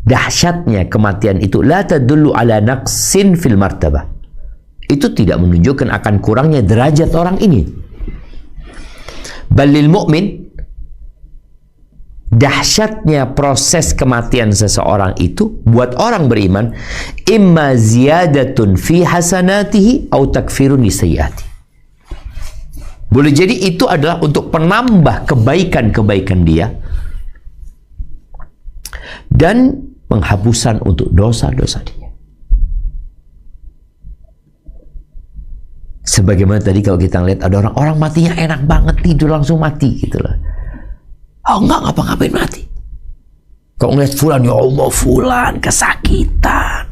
dahsyatnya kematian itu la tadullu ala naqsin fil martabah. Itu tidak menunjukkan akan kurangnya derajat orang ini. Balil mu'min, dahsyatnya proses kematian seseorang itu buat orang beriman imma ziyadatun fi hasanatihi au takfirun li sayyiati. Boleh jadi itu adalah untuk penambah kebaikan-kebaikan dia dan penghapusan untuk dosa-dosa dia. Sebagaimana tadi kalau kita lihat ada orang matinya enak banget, tidur langsung mati gitu loh. Oh enggak ngapa-ngapain mati. Kalau ngeliat fulan, ya Allah fulan kesakitan.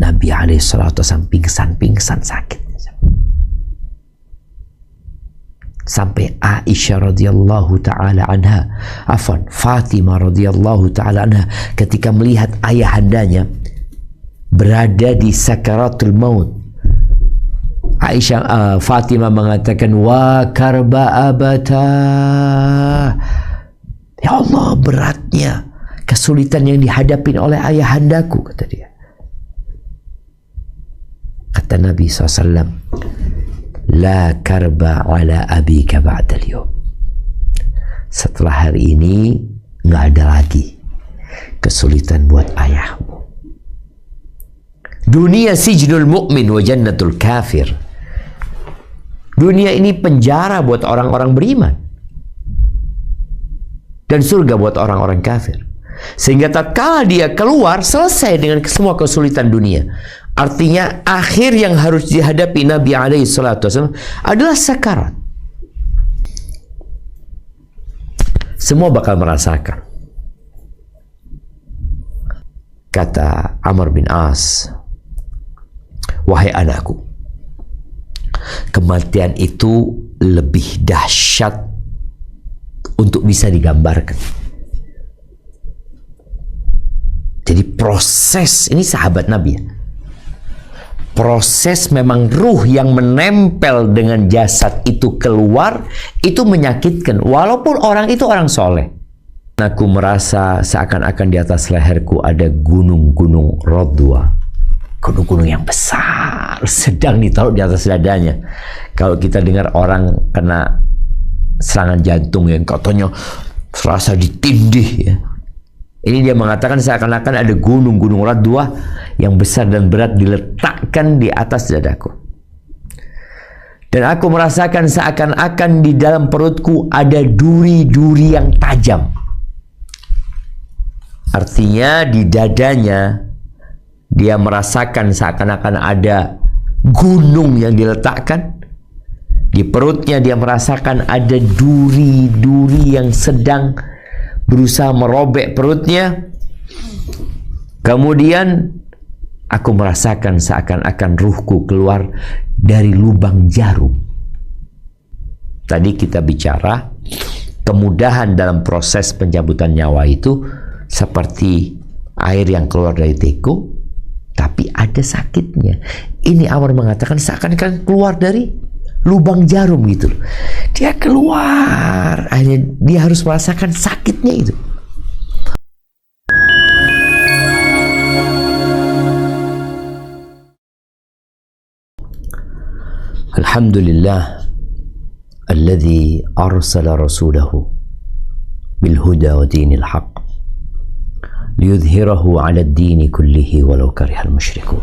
Nabi SAW pingsan sakit. Sampai Aisyah radhiyallahu ta'ala anha, Fatimah radhiyallahu ta'ala anha ketika melihat ayahandanya berada di sakaratul maut, Fatimah mengatakan, wa karba abata, ya Allah beratnya kesulitan yang dihadapi oleh ayahandaku, kata dia. Kata Nabi SAW, la karba ala abika ba'dal yawm. Setelah hari ini nggak ada lagi kesulitan buat ayahmu. Dunia sijnul mu'min wa jannatul kafir. Dunia ini penjara buat orang-orang beriman dan surga buat orang-orang kafir. Sehingga tatkala dia keluar, selesai dengan semua kesulitan dunia. Artinya akhir yang harus dihadapi Nabi SAW adalah sakarat. Semua bakal merasakan. Kata Amr bin As, wahai anakku, kematian itu lebih dahsyat untuk bisa digambarkan. Jadi proses, ini sahabat Nabi ya, proses memang ruh yang menempel dengan jasad itu keluar, itu menyakitkan walaupun orang itu orang soleh. Aku merasa seakan-akan di atas leherku ada gunung-gunung Rodwa, gunung-gunung yang besar sedang ditaruh di atas dadanya. Kalau kita dengar orang kena serangan jantung yang katanya terasa ditindih ya, ini dia mengatakan seakan-akan ada gunung-gunung Radwa yang besar dan berat diletakkan di atas dadaku. Dan aku merasakan seakan-akan di dalam perutku ada duri-duri yang tajam. Artinya di dadanya dia merasakan seakan-akan ada gunung yang diletakkan. Di perutnya dia merasakan ada duri-duri yang sedang berusaha merobek perutnya. Kemudian aku merasakan seakan-akan ruhku keluar dari lubang jarum. Tadi kita bicara kemudahan dalam proses pencabutan nyawa itu seperti air yang keluar dari teko, tapi ada sakitnya. Ini Amr mengatakan seakan-akan keluar dari lubang jarum gitu. Dia keluar, akhirnya dia harus merasakan sakitnya itu. Alhamdulillah alladzi arsala rasulahu bil huda wa dinil haqq liyudhhirahu 'ala ad-din kullihi walau karihal musyrikun.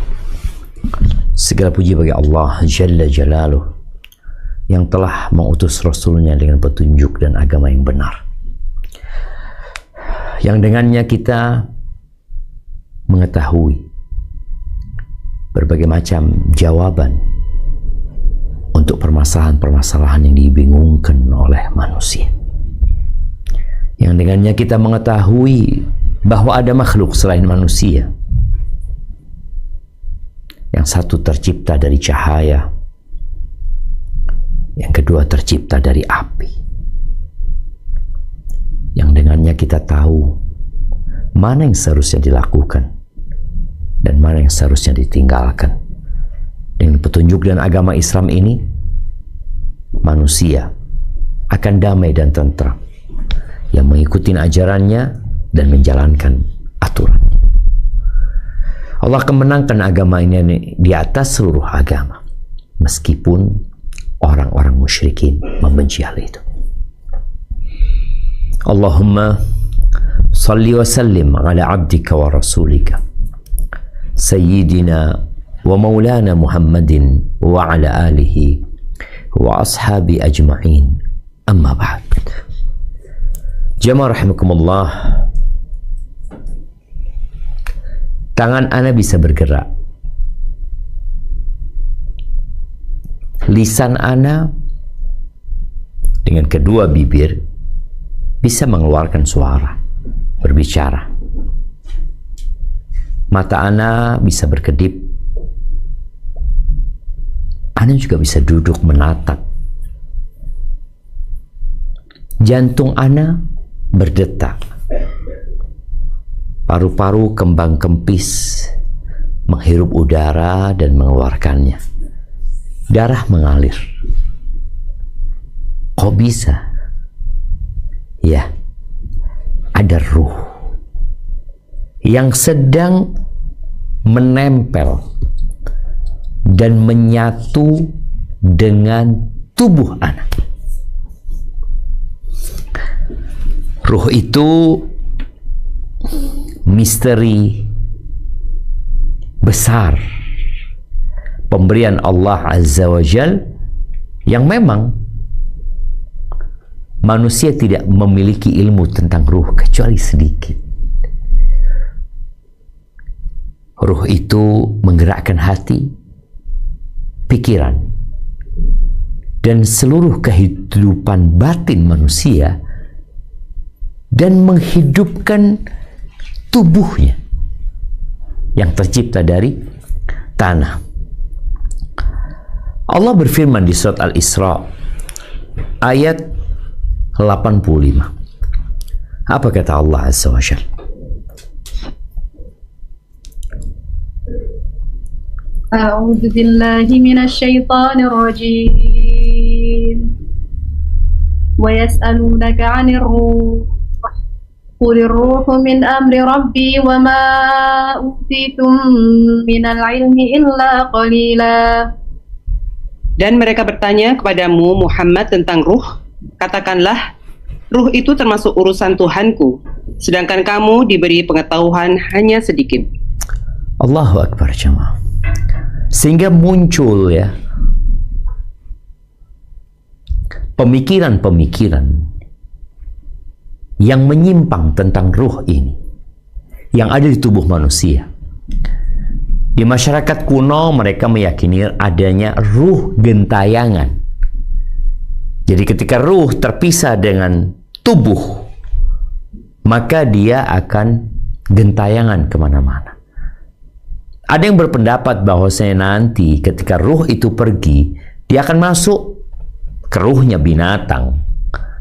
Segala puji bagi Allah Jalla Jalaluhu yang telah mengutus Rasulnya dengan petunjuk dan agama yang benar, yang dengannya kita mengetahui berbagai macam jawaban untuk permasalahan-permasalahan yang dibingungkan oleh manusia, yang dengannya kita mengetahui bahwa ada makhluk selain manusia, yang satu tercipta dari cahaya, yang kedua tercipta dari api, yang dengannya kita tahu mana yang seharusnya dilakukan dan mana yang seharusnya ditinggalkan. Dengan petunjuk dan agama Islam ini, manusia akan damai dan tentram yang mengikuti ajarannya dan menjalankan aturan. Allah akan menangkan agama ini di atas seluruh agama, meskipun orang-orang musyrikin membenci hal itu. Allahumma salli wa sallim ala abdika wa rasulika sayyidina wa maulana Muhammadin wa ala alihi wa ashabi ajma'in, amma ba'd. Jamaah rahimakumullah, tangan ana bisa bergerak, lisan ana dengan kedua bibir bisa mengeluarkan suara, berbicara. Mata ana bisa berkedip, ana juga bisa duduk menatap. Jantung ana berdetak, paru-paru kembang kempis menghirup udara dan mengeluarkannya. Darah mengalir. Kok bisa? Ya, ada ruh yang sedang menempel dan menyatu dengan tubuh anak. Ruh itu misteri besar pemberian Allah Azza wa Jal, yang memang manusia tidak memiliki ilmu tentang ruh kecuali sedikit. Ruh itu menggerakkan hati, pikiran, dan seluruh kehidupan batin manusia, dan menghidupkan tubuhnya yang tercipta dari tanah. Allah berfirman di surat Al-Isra ayat 85. Apa kata Allah Azza wa Jalla? A'udzu billahi minasy syaithanir rajim. Wa yas'alunaka 'anir ruh. Qulir ruhu min amri rabbi wa ma utitum minal ilmi illa qalila. Dan mereka bertanya kepadamu Muhammad tentang ruh. Katakanlah, ruh itu termasuk urusan Tuhanku, sedangkan kamu diberi pengetahuan hanya sedikit. Allahu Akbar jemaah. Sehingga muncul ya pemikiran-pemikiran yang menyimpang tentang ruh ini yang ada di tubuh manusia. Di masyarakat kuno mereka meyakini adanya ruh gentayangan. Jadi ketika ruh terpisah dengan tubuh, maka dia akan gentayangan kemana-mana. Ada yang berpendapat bahwasanya nanti ketika ruh itu pergi, dia akan masuk ke ruhnya binatang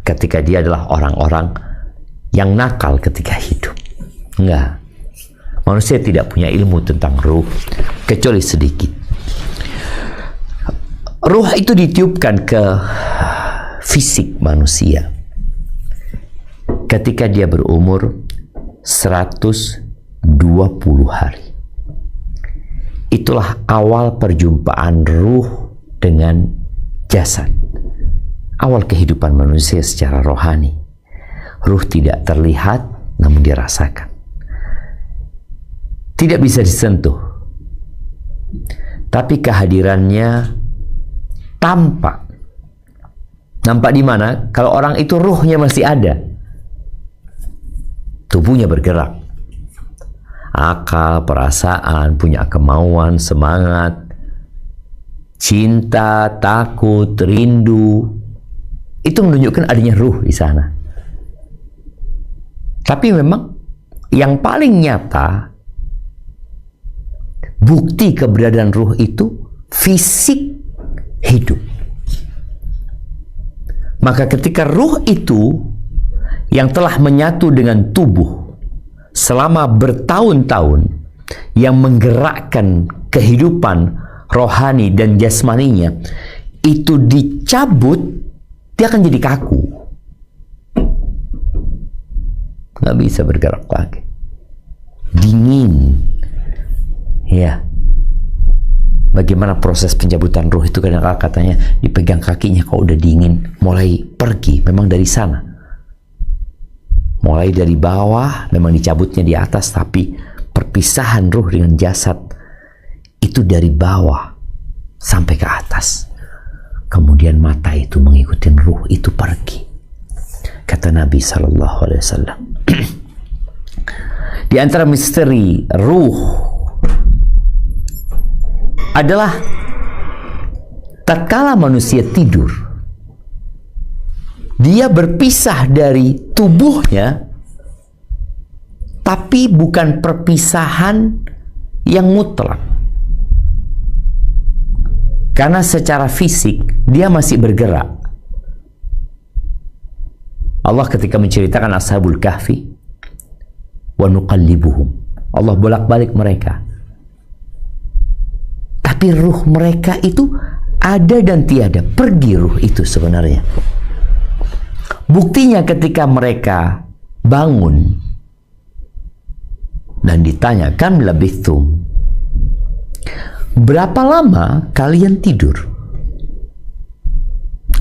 ketika dia adalah orang-orang yang nakal ketika hidup. Enggak. Manusia tidak punya ilmu tentang ruh kecuali sedikit. Ruh itu ditiupkan ke fisik manusia ketika dia berumur 120 hari. Itulah awal perjumpaan ruh dengan jasad. Awal kehidupan manusia secara rohani. Ruh tidak terlihat, namun dirasakan. Tidak bisa disentuh. Tapi kehadirannya tampak. Nampak di mana? Kalau orang itu ruhnya masih ada. Tubuhnya bergerak. Akal, perasaan, punya kemauan, semangat, cinta, takut, rindu. Itu menunjukkan adanya ruh di sana. Tapi memang yang paling nyata bukti keberadaan ruh itu fisik hidup. Maka ketika ruh itu yang telah menyatu dengan tubuh selama bertahun-tahun, yang menggerakkan kehidupan rohani dan jasmaninya, itu dicabut, dia akan jadi kaku. Nggak bisa bergerak lagi. dingin. Ya. Bagaimana proses pencabutan ruh itu, kadang-kadang katanya dipegang kakinya kalau udah dingin, mulai pergi, memang dari sana. Mulai dari bawah, memang dicabutnya di atas, tapi perpisahan ruh dengan jasad itu dari bawah sampai ke atas. Kemudian mata itu mengikuti ruh itu pergi. Kata Nabi SAW. Di antara misteri ruh adalah tatkala manusia tidur, dia berpisah dari tubuhnya, tapi bukan perpisahan yang mutlak. Karena secara fisik dia masih bergerak. Allah ketika menceritakan Ashabul Kahfi, wa nuqallibuhum, Allah bolak-balik mereka. Tapi ruh mereka itu ada dan tiada, pergi ruh itu sebenarnya. Buktinya ketika mereka bangun dan ditanya, kam labithum, berapa lama kalian tidur?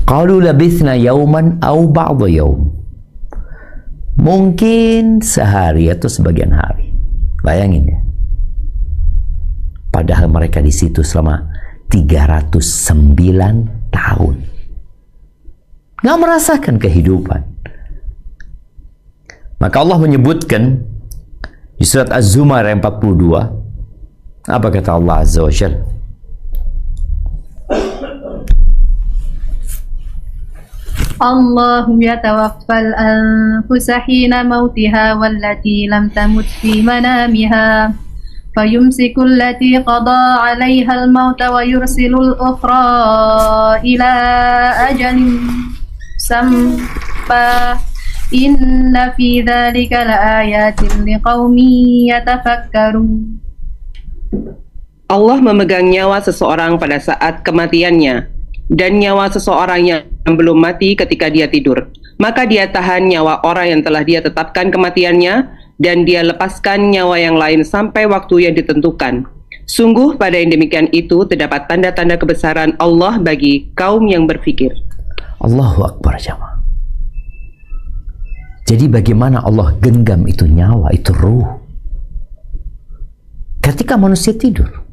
Qalu labithna yauman au ba'dha yaum. Mungkin sehari atau sebagian hari. Bayangin ya. Padahal mereka di situ selama 309 tahun. Nggak merasakan kehidupan. Maka Allah menyebutkan di surat Az-Zumar 42. Apa kata Allah Azza wa Jalla? Allahu yatawaffal anfusa hina mautiha wallati lam tamut fi manamiha fayumsiku allati qada 'alaiha al-mauta wa yursilul ukhra ila ajalin samma inna fi dzalika laayatin liqaumin yatafakkarun. Allah memegang nyawa seseorang pada saat kematiannya dan nyawa seseorang yang belum mati ketika dia tidur. Maka dia tahan nyawa orang yang telah dia tetapkan kematiannya dan dia lepaskan nyawa yang lain sampai waktu yang ditentukan. Sungguh pada yang demikian itu terdapat tanda-tanda kebesaran Allah bagi kaum yang berfikir. Allahu Akbar jamaah. Jadi bagaimana Allah genggam itu nyawa, itu ruh ketika manusia tidur.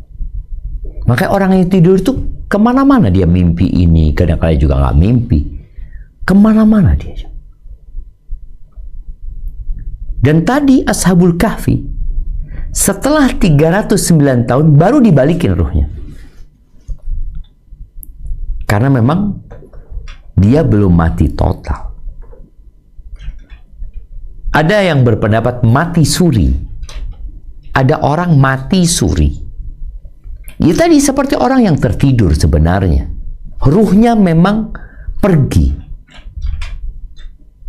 Maka orang yang tidur itu kemana-mana dia mimpi ini, kadang-kadang juga nggak mimpi. Kemana-mana dia. Dan tadi Ashabul Kahfi setelah 309 tahun baru dibalikin ruhnya. Karena memang dia belum mati total. Ada yang berpendapat mati suri. Ada orang mati suri. Ya tadi seperti orang yang tertidur sebenarnya. Ruhnya memang pergi.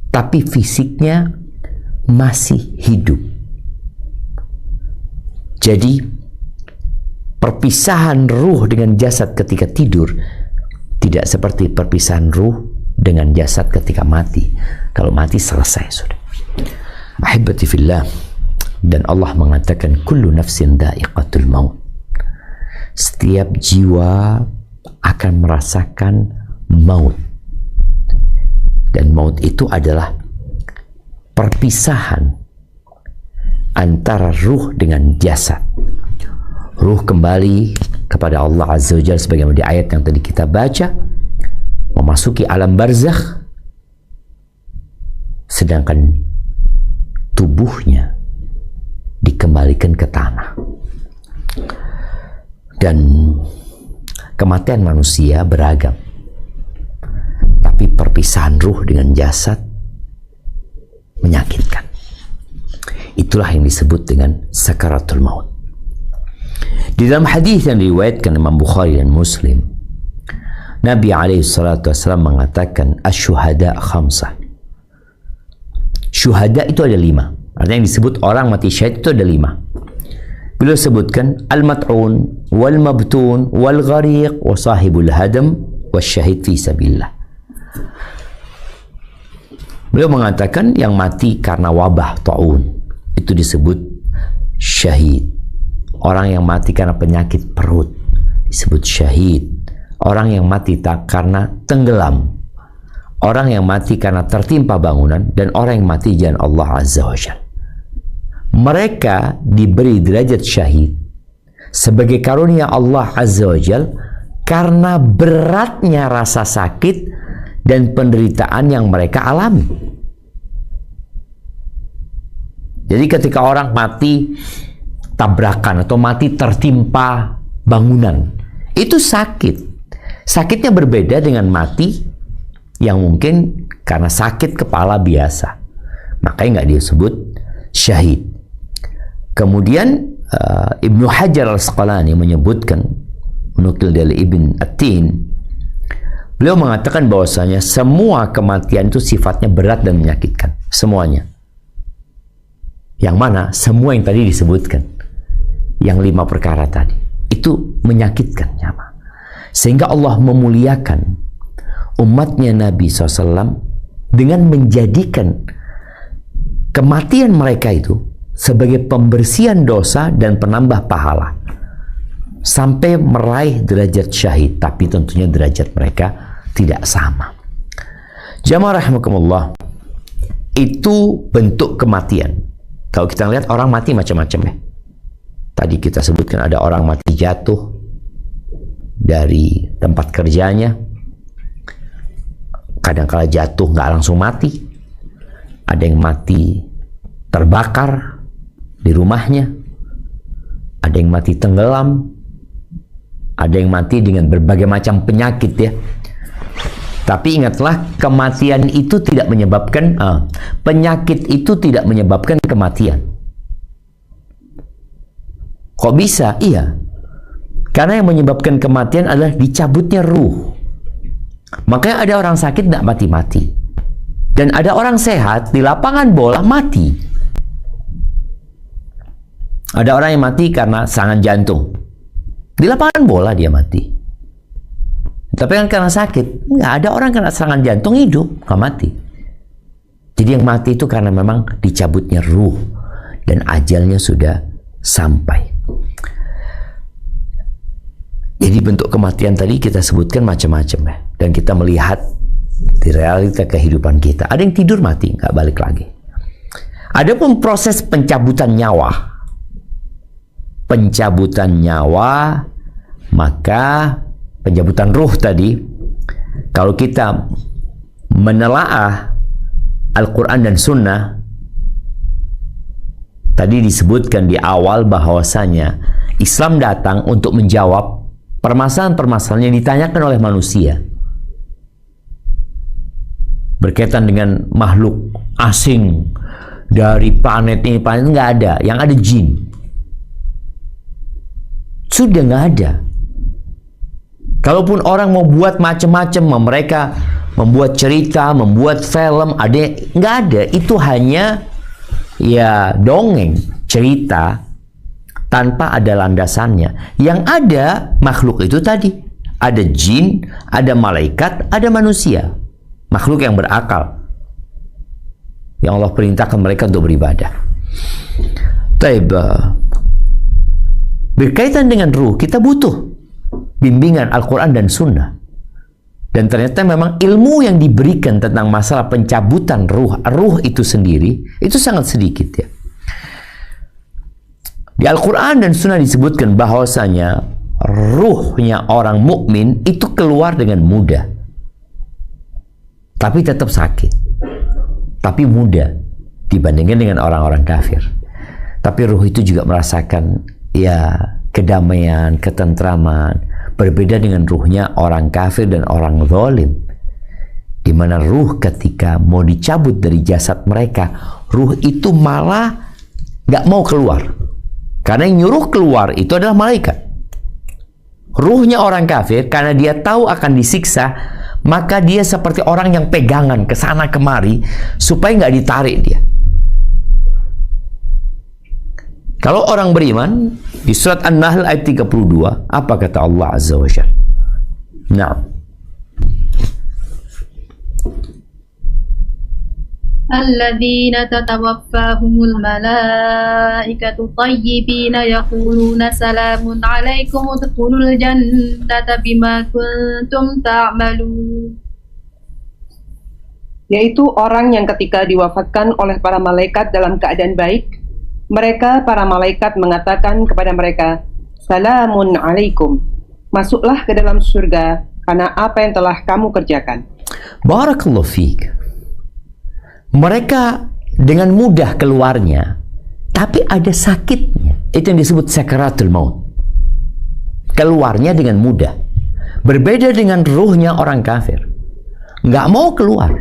Tapi fisiknya masih hidup. Jadi perpisahan ruh dengan jasad ketika tidur tidak seperti perpisahan ruh dengan jasad ketika mati. Kalau mati selesai sudah. Ahibati fillah. Dan Allah mengatakan kullu nafsin dha'iqatul maut. Setiap jiwa akan merasakan maut. Dan maut itu adalah perpisahan antara ruh dengan jasad. Ruh kembali kepada Allah Azza wa Jalla sebagaimana di ayat yang tadi kita baca, memasuki alam barzakh, sedangkan tubuhnya dikembalikan ke tanah. Dan kematian manusia beragam, tapi perpisahan ruh dengan jasad menyakitkan. Itulah yang disebut dengan sakaratul maut. Di dalam hadis yang diriwayatkan Imam Bukhari dan Muslim, Nabi SAW mengatakan asyuhada khamsah. Syuhada itu ada 5. Artinya yang disebut orang mati syahid itu ada 5. Beliau sebutkan al-mat'un, wal-mabtun, wal-ghariq, wa sahibul hadam, wa syahid fi sabilillah. Beliau mengatakan yang mati karena wabah ta'un itu disebut syahid. Orang yang mati karena penyakit perut disebut syahid. Orang yang mati karena tenggelam, orang yang mati karena tertimpa bangunan, dan orang yang mati jalan Allah Azza wa Jalla. Mereka diberi derajat syahid sebagai karunia Allah Azza wa Jalla karena beratnya rasa sakit dan penderitaan yang mereka alami. Jadi ketika orang mati tabrakan atau mati tertimpa bangunan, itu sakit. Sakitnya berbeda dengan mati yang mungkin karena sakit kepala biasa. Makanya nggak disebut syahid. Kemudian Ibnu Hajar Al-Asqalani menyebutkan, menukil dari Ibn At-Tin, beliau mengatakan bahwasanya semua kematian itu sifatnya berat dan menyakitkan. Semuanya. Yang mana? Semua yang tadi disebutkan. Yang 5 perkara tadi. Itu menyakitkan nyawa. Sehingga Allah memuliakan umatnya Nabi SAW dengan menjadikan kematian mereka itu sebagai pembersihan dosa dan penambah pahala. Sampai meraih derajat syahid. Tapi tentunya derajat mereka tidak sama. Jamaah rahimakumullah, itu bentuk kematian. Kalau kita lihat orang mati macam-macam ya. Tadi kita sebutkan ada orang mati jatuh dari tempat kerjanya. Kadang-kala jatuh nggak langsung mati. Ada yang mati terbakar di rumahnya. Ada yang mati tenggelam. Ada yang mati dengan berbagai macam penyakit ya. Tapi ingatlah, kematian itu tidak menyebabkan penyakit itu tidak menyebabkan kematian. Kok bisa? Iya. Karena yang menyebabkan kematian adalah dicabutnya ruh. Makanya ada orang sakit tidak mati-mati. Dan ada orang sehat di lapangan bola mati. Ada orang yang mati karena serangan jantung. Di lapangan bola dia mati. Tapi kan karena sakit. Nggak ada orang kena serangan jantung hidup, nggak mati. Jadi yang mati itu karena memang dicabutnya ruh. Dan ajalnya sudah sampai. Jadi bentuk kematian tadi kita sebutkan macam-macam ya. Dan kita melihat di realita kehidupan kita. Ada yang tidur mati, nggak balik lagi. Adapun proses pencabutan nyawa. Pencabutan nyawa, maka pencabutan ruh tadi, kalau kita menelaah Al-Quran dan Sunnah, tadi disebutkan di awal bahwasanya Islam datang untuk menjawab permasalahan-permasalahan yang ditanyakan oleh manusia berkaitan dengan makhluk asing dari planet ini, planet nggak ada, yang ada jin. Sudah nggak ada. Kalaupun orang mau buat macam-macam, mereka membuat cerita, membuat film, ada nggak ada. Itu hanya ya dongeng, cerita tanpa ada landasannya. Yang ada makhluk itu tadi, ada jin, ada malaikat, ada manusia, makhluk yang berakal, yang Allah perintahkan mereka untuk beribadah. Taib, berkaitan dengan ruh, kita butuh bimbingan Al-Quran dan Sunnah. Dan ternyata memang ilmu yang diberikan tentang masalah pencabutan ruh itu sendiri, itu sangat sedikit ya. Di Al-Quran dan Sunnah disebutkan bahwasanya ruhnya orang mukmin itu keluar dengan mudah. Tapi tetap sakit. Tapi mudah dibandingkan dengan orang-orang kafir. Tapi ruh itu juga merasakan ya kedamaian, ketentraman, berbeda dengan ruhnya orang kafir dan orang zalim, di mana ruh ketika mau dicabut dari jasad mereka, ruh itu malah nggak mau keluar, karena yang nyuruh keluar itu adalah malaikat. Ruhnya orang kafir, karena dia tahu akan disiksa, maka dia seperti orang yang pegangan ke sana kemari supaya nggak ditarik dia. Kalau orang beriman, di surat An-Nahl ayat 32, apa kata Allah Azza wa Jalla? Nah, الذين تتوفاهم الملائكة طيبين يقولون سلام عليكم ادخلوا الجنة بما كنتم تعملون. Yaitu orang yang ketika diwafatkan oleh para malaikat dalam keadaan baik, mereka para malaikat mengatakan kepada mereka, Salamun alaikum, masuklah ke dalam surga karena apa yang telah kamu kerjakan. Barakallahu fiik. Mereka dengan mudah keluarnya, tapi ada sakitnya. Itu yang disebut sakaratul maut. Keluarnya dengan mudah. Berbeda dengan ruhnya orang kafir. Nggak mau keluar.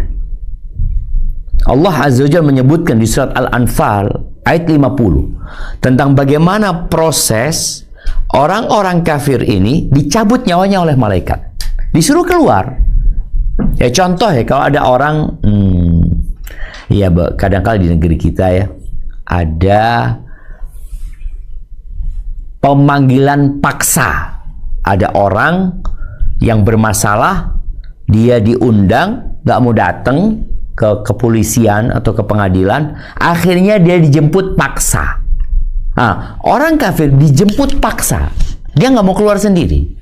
Allah Azza wa Jalla menyebutkan di surat Al-Anfal ayat 50 tentang bagaimana proses orang-orang kafir ini dicabut nyawanya oleh malaikat. Disuruh keluar. Ya contoh ya, kalau ada orang ya kadang-kadang di negeri kita ya ada pemanggilan paksa. Ada orang yang bermasalah, dia diundang, nggak mau datang ke kepolisian atau ke pengadilan, akhirnya dia dijemput paksa. Nah, orang kafir dijemput paksa, dia nggak mau keluar sendiri.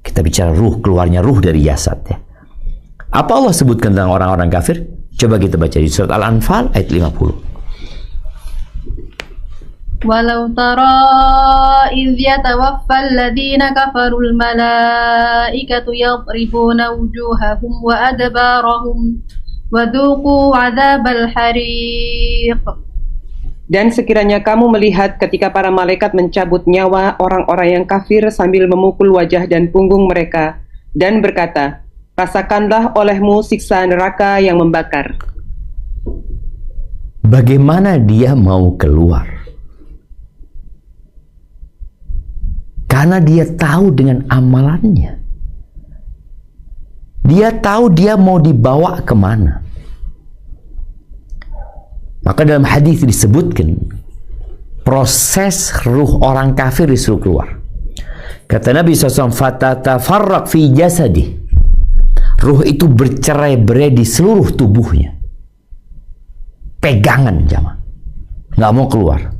Kita bicara ruh, keluarnya ruh dari jasad ya. Apa Allah sebutkan tentang orang-orang kafir? Coba kita baca di surat Al-Anfal ayat 50. Walau tara idh yatawaffal ladhina kafarul malaikatu yadribuna wujuhahum wa adbarahum wa dhuqu adzabal hariq. Dan sekiranya kamu melihat ketika para malaikat mencabut nyawa orang-orang yang kafir sambil memukul wajah dan punggung mereka dan berkata, rasakanlah olehmu siksa neraka yang membakar. Bagaimana dia mau keluar? Karena dia tahu dengan amalannya. Dia tahu dia mau dibawa kemana. Maka dalam hadis disebutkan proses ruh orang kafir disuruh keluar. Kata Nabi SAW, fatatafarraq fi jasadih. Ruh itu bercerai-berai di seluruh tubuhnya. Pegangan jamaah. Nggak mau keluar.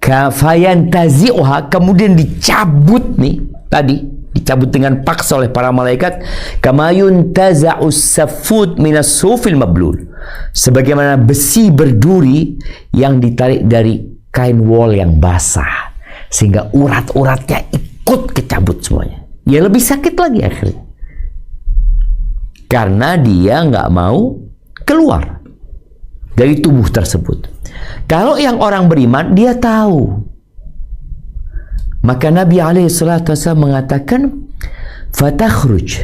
Kafayantazi'uha, kemudian dicabut nih tadi, dicabut dengan paksa oleh para malaikat. Kama yuntaza'us safud minas sufil mablul, sebagaimana besi berduri yang ditarik dari kain wol yang basah sehingga urat-uratnya ikut kecabut semuanya. Ya lebih sakit lagi akhirnya karena dia nggak mau keluar dari tubuh tersebut. Kalau yang orang beriman, dia tahu. Maka Nabi SAW mengatakan, fatakhruj,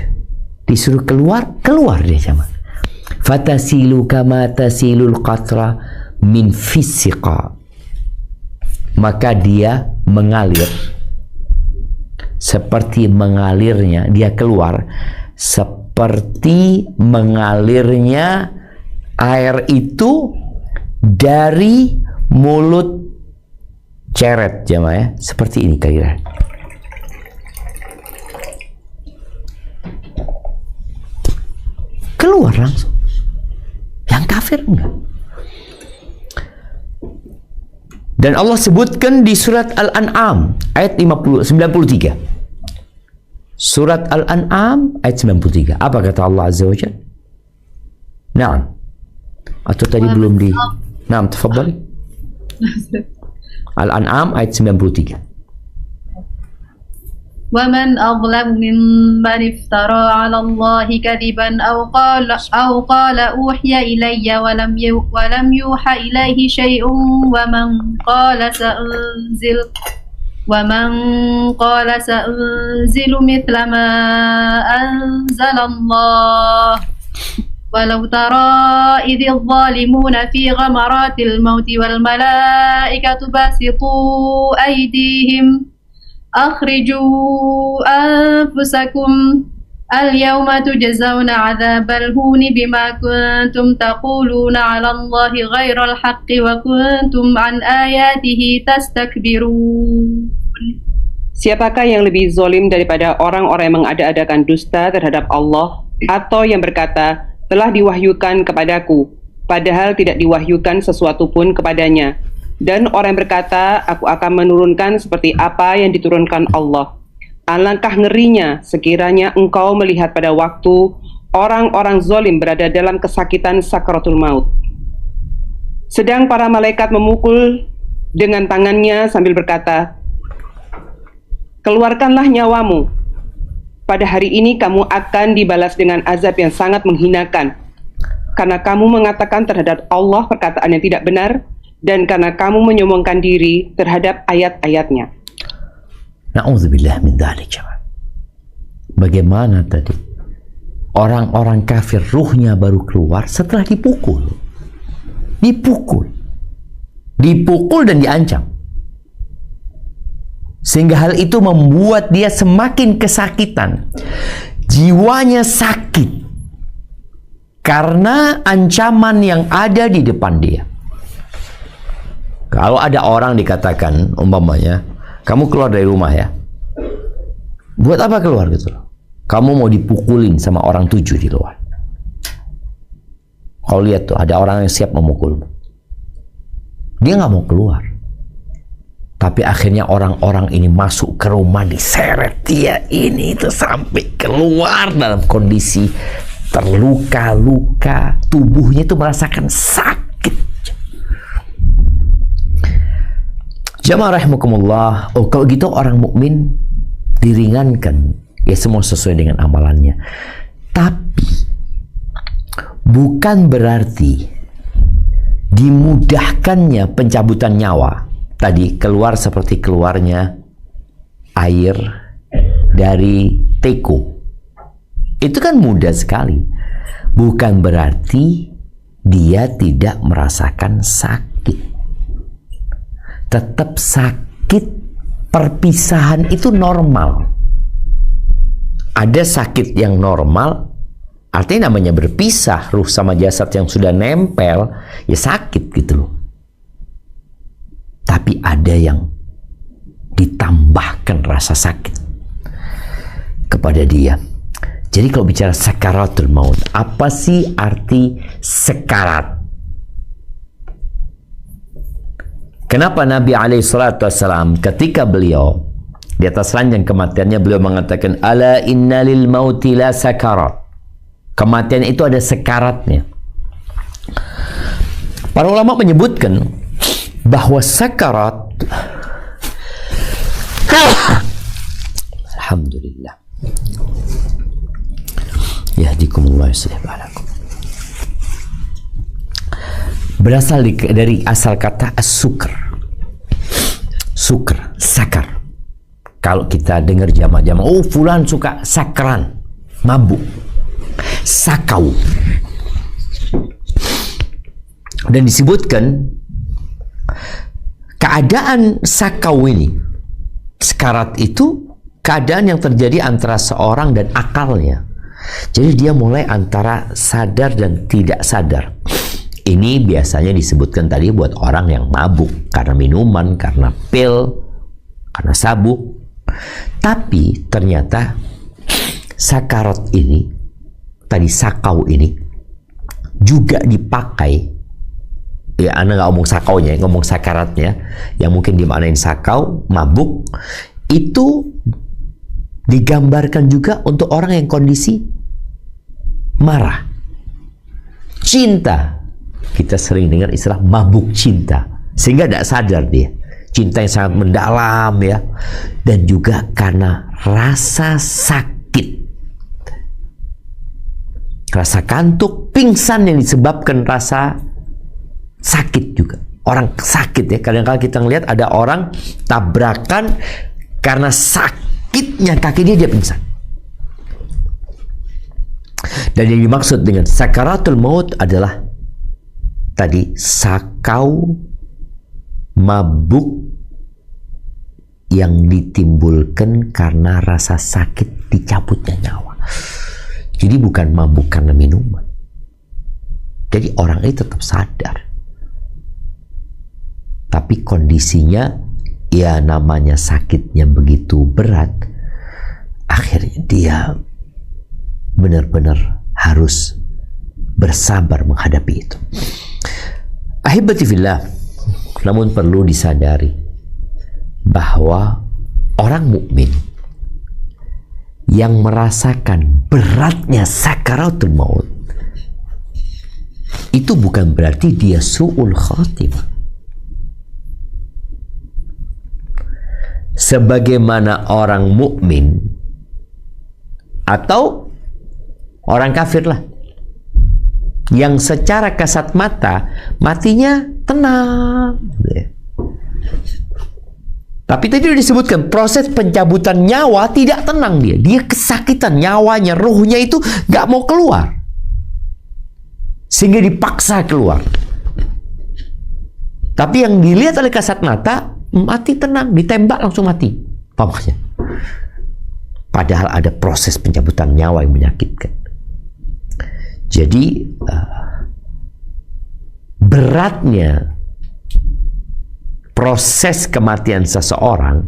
disuruh keluar, keluar dia sama. Fatasilu kama tasilul qatra min fisiqa. Maka dia mengalir. Seperti mengalirnya, dia keluar. Seperti mengalirnya air itu dari mulut ceret jamaah ya, seperti ini kira-kira. Keluar langsung. Yang kafir enggak. Dan Allah sebutkan di surat Al-An'am ayat 93. Surat Al-An'am ayat 93. Apa kata Allah Azza wa Jalla? Naam. Atau tadi belum di... Naam, tafadhali. Al-An'am ayat 93. وَمَنْ أَظْلَمُ مِمَّنِ افْتَرَى عَلَى اللَّهِ كَذِبًا أَوْ قَالَ أُوحِيَ إِلَيَّ وَلَمْ يُوحَ إِلَيْهِ شَيْءٌ وَمَنْ قَالَ سَأُنْزِلُ مِثْلَ مَا أَنْزَلَ اللَّهُ وَلَوْ تَرَى إِذِ الظَّالِمُونَ فِي غَمَرَاتِ الْمَوْتِ وَالْمَلَائِكَةُ بَاسِطُو أَيْدِيهِمْ أخرجوا أنفسكم اليوم تجزون عذاب الهون بما كنتم تقولون على الله غير الحق وكنتم عن آياته تستكبرون. Siapakah yang lebih zalim daripada orang-orang yang mengada-adakan dusta terhadap Allah atau yang berkata, telah diwahyukan kepadaku, padahal tidak diwahyukan sesuatu pun kepadanya. Dan orang yang berkata, aku akan menurunkan seperti apa yang diturunkan Allah. Alangkah ngerinya sekiranya engkau melihat pada waktu orang-orang zalim berada dalam kesakitan sakaratul maut. Sedang para malaikat memukul dengan tangannya sambil berkata, keluarkanlah nyawamu. Pada hari ini kamu akan dibalas dengan azab yang sangat menghinakan, karena kamu mengatakan terhadap Allah perkataan yang tidak benar, dan karena kamu menyombongkan diri terhadap ayat-ayatnya. Na'udzubillah min dzalik. Bagaimana tadi? Orang-orang kafir ruhnya baru keluar setelah dipukul. Dipukul dan diancam. Sehingga hal itu membuat dia semakin kesakitan. Jiwanya sakit karena ancaman yang ada di depan dia. Kalau ada orang dikatakan, umpamanya, kamu keluar dari rumah ya. Buat apa keluar gitu loh? Kamu mau dipukulin sama orang 7 di luar. Kau lihat tuh, ada orang yang siap memukul. Dia nggak mau keluar. Tapi akhirnya orang-orang ini masuk ke rumah, diseret dia ini itu sampai keluar dalam kondisi terluka-luka. Tubuhnya itu merasakan sakit. Jamaah rahimakumullah. Oh, kalau gitu orang mukmin diringankan. Ya semua sesuai dengan amalannya. Tapi bukan berarti dimudahkannya pencabutan nyawa. Tadi keluar seperti keluarnya air dari teko. Itu kan mudah sekali. Bukan berarti dia tidak merasakan sakit. Tetap sakit. Perpisahan itu normal. Ada sakit yang normal, artinya namanya berpisah ruh sama jasad yang sudah nempel, ya sakit gitu loh. Tapi ada yang ditambahkan rasa sakit kepada dia. Jadi kalau bicara sakaratul maut, apa sih arti sekarat? Kenapa Nabi SAW ketika beliau di atas ranjang kematiannya, beliau mengatakan, ala inna lil mauti la sakarat. Kematian itu ada sekaratnya. Para ulama menyebutkan bahwa sakarat, alhamdulillah, yahdikumullah yuslih balakum, berasal dari asal kata as-sukr. Sukr, sakar. Kalau kita dengar jamaah-jamaah, oh fulan suka sakran, mabuk, sakau. Dan disebutkan keadaan sakau ini, sekarat itu keadaan yang terjadi antara seorang dan akalnya. Jadi dia mulai antara sadar dan tidak sadar. Ini biasanya disebutkan tadi buat orang yang mabuk karena minuman, karena pil, karena sabuk. Tapi ternyata sakarat ini, tadi sakau ini juga dipakai, ya Anda nggak ngomong sakaunya, ngomong sakaratnya, yang mungkin dimaknain sakau, mabuk, itu digambarkan juga untuk orang yang kondisi marah, cinta. Kita sering dengar istilah mabuk cinta, sehingga tidak sadar dia. Cinta yang sangat mendalam ya, dan juga karena rasa sakit, rasa kantuk, pingsan yang disebabkan rasa sakit juga. Orang sakit ya, kadang-kadang kita ngelihat ada orang tabrakan karena sakitnya kaki dia pingsan. Dan yang dimaksud dengan sakaratul maut adalah tadi sakau, mabuk yang ditimbulkan karena rasa sakit dicabutnya nyawa. Jadi bukan mabuk karena minuman. Jadi orang ini tetap sadar. Tapi kondisinya, ya namanya sakitnya begitu berat, akhirnya dia benar-benar harus bersabar menghadapi itu. Ahibati fillah, namun perlu disadari bahwa orang mukmin yang merasakan beratnya sakaratul maut itu bukan berarti dia su'ul khatimah. Sebagaimana orang mukmin atau orang kafir lah, yang secara kasat mata matinya tenang. Tapi tadi sudah disebutkan proses pencabutan nyawa tidak tenang dia. Dia kesakitan nyawanya, ruhnya itu gak mau keluar. Sehingga dipaksa keluar. Tapi yang dilihat oleh kasat mata, mati tenang, ditembak langsung mati. Apa maksudnya? Padahal ada proses pencabutan nyawa yang menyakitkan. Jadi beratnya proses kematian seseorang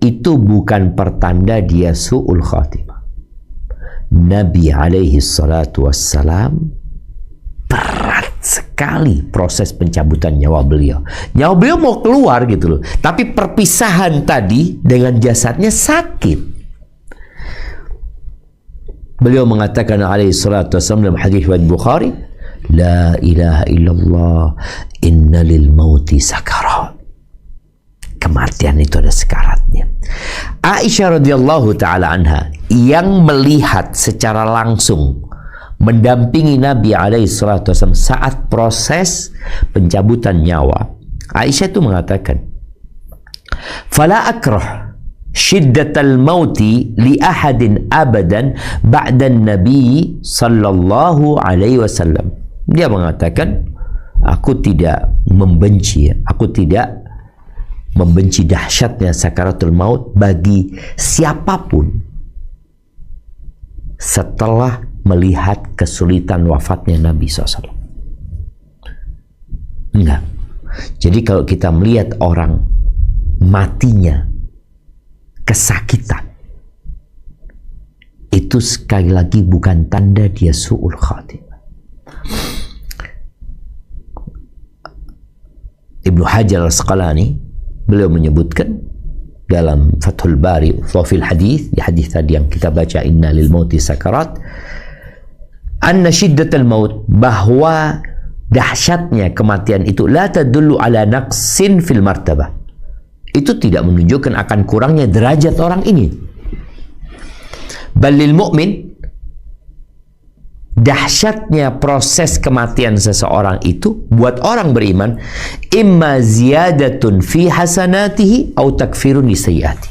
itu bukan pertanda dia su'ul khatimah. Nabi alaihi salatu wassalam berat sekali proses pencabutan nyawa beliau. Nyawa beliau mau keluar gitu loh, tapi perpisahan tadi dengan jasadnya sakit. Beliau mengatakan alaihi salatu wassalam dalam hadis riwayat Bukhari, la ilaha illallah inna lil mauti sakarat. Kematian itu ada sekaratnya. Aisyah radhiyallahu taala anha yang melihat secara langsung mendampingi Nabi alaihi salatu wasallam saat proses pencabutan nyawa, Aisyah itu mengatakan, fala akrah syiddatal mauti li ahadin abadan ba'da nabi sallallahu alaihi wasallam. Dia mengatakan, aku tidak membenci dahsyatnya sakaratul maut bagi siapapun setelah melihat kesulitan wafatnya Nabi SAW. Enggak. Jadi kalau kita melihat orang matinya kesakitan, itu sekali lagi bukan tanda dia su'ul khatimah. Ibnu Hajar al-Asqalani beliau menyebutkan dalam Fathul Bari fil hadis, di hadis tadi yang kita baca, inna lil mauti sakarat, anna syiddatal maut, bahwa dahsyatnya kematian itu la tadullu ala naqsin fil martabah, itu tidak menunjukkan akan kurangnya derajat orang ini. Balil mu'min, dahsyatnya proses kematian seseorang itu buat orang beriman imma ziyadatun fi hasanatihi au takfirun li sayyiati.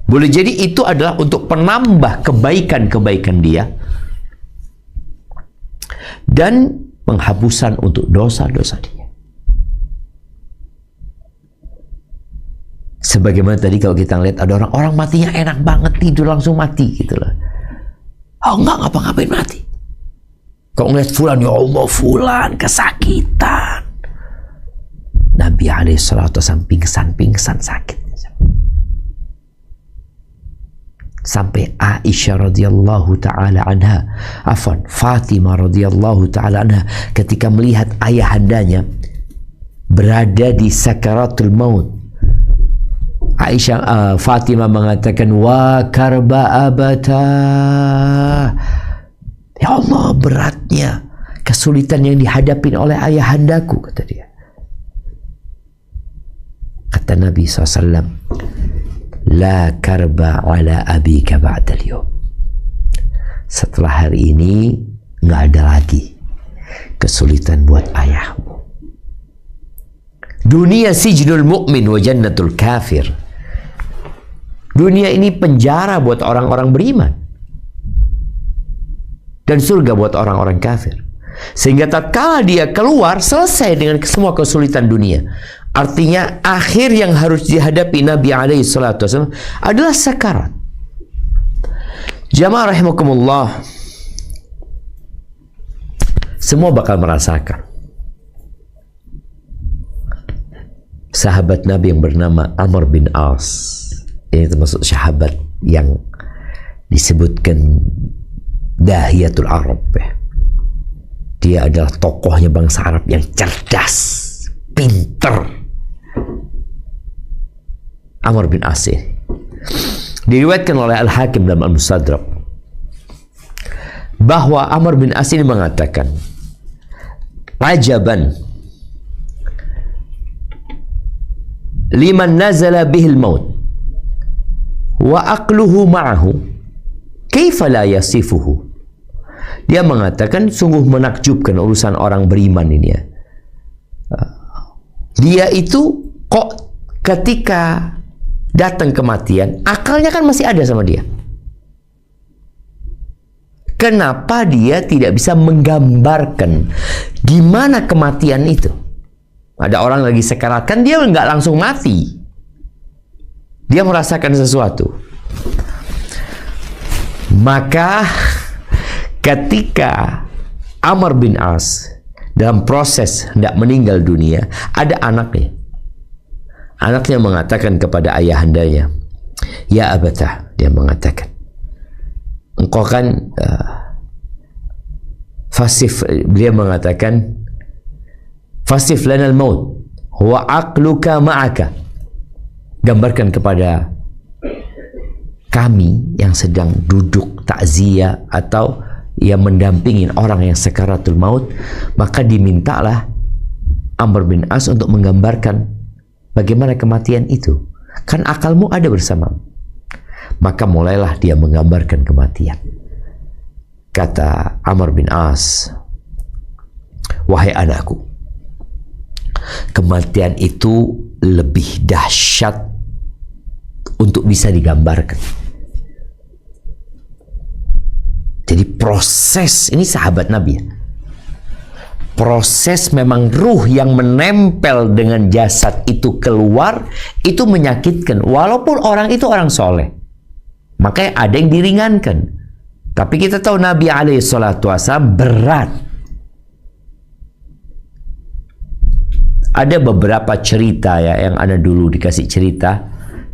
Boleh jadi itu adalah untuk penambah kebaikan-kebaikan dia dan penghapusan untuk dosa-dosa dia. Sebagaimana tadi kalau kita lihat ada orang matinya enak banget, tidur langsung mati gitu loh. Oh enggak ngapa-ngapain mati. Kalau ngeliat fulan, ya Allah fulan kesakitan, Nabi alaihi salatu wasallam pingsan sakit. Sampai Aisyah radhiyallahu taala anha, Fatimah radhiyallahu taala anha ketika melihat ayahandanya berada di sakaratul maut, Fatimah mengatakan, wa karba abata, ya Allah beratnya kesulitan yang dihadapi oleh ayahandaku, kata dia. Kata Nabi SAW, la karba ala abika ba'dal yawm, setelah hari ini nggak ada lagi kesulitan buat ayahmu. Dunia sijnul mu'min wa jannatul kafir. Dunia ini penjara buat orang-orang beriman dan surga buat orang-orang kafir. Sehingga tatkala dia keluar, selesai dengan semua kesulitan dunia. Artinya akhir yang harus dihadapi Nabi alaihi salatu wasallam adalah sakarat. Jamaah rahimakumullah, semua bakal merasakan. Sahabat Nabi yang bernama Amr bin As, ini termasuk sahabat yang disebutkan Dahiyatul Arab, Dia adalah tokohnya bangsa Arab yang cerdas, pinter. Amr bin As. Diriwayatkan oleh Al-Hakim dalam Al-Mustadrak bahwa Amr bin As ini mengatakan, "Ajaban liman nazala bihil maut wa aqluhu ma'ahu kaifa la yasifuhu." Dia mengatakan sungguh menakjubkan urusan orang beriman ini ya. Dia itu kok ketika datang kematian, akalnya kan masih ada sama dia. Kenapa dia tidak bisa menggambarkan gimana kematian itu? Ada orang lagi sekarat, kan dia nggak langsung mati. Dia merasakan sesuatu. Maka ketika Amr bin As dalam proses hendak meninggal dunia, ada anaknya. Anaknya mengatakan kepada ayahandanya, "Ya abatah," dia mengatakan, "engkau kan dia mengatakan, fasif lanal maut wa aqluka ma'aka." Gambarkan kepada kami yang sedang duduk takziah atau yang mendampingin orang yang sakaratul maut, maka dimintalah Amr bin As untuk menggambarkan bagaimana kematian itu. Kan akalmu ada bersamamu. Maka mulailah dia menggambarkan kematian. Kata Amr bin As, "Wahai anakku, kematian itu lebih dahsyat untuk bisa digambarkan." Jadi proses, ini sahabat Nabi ya. Proses memang ruh yang menempel dengan jasad itu keluar, itu menyakitkan. Walaupun orang itu orang soleh. Makanya ada yang diringankan. Tapi kita tahu Nabi SAW berat. Ada beberapa cerita ya yang ana dulu dikasih cerita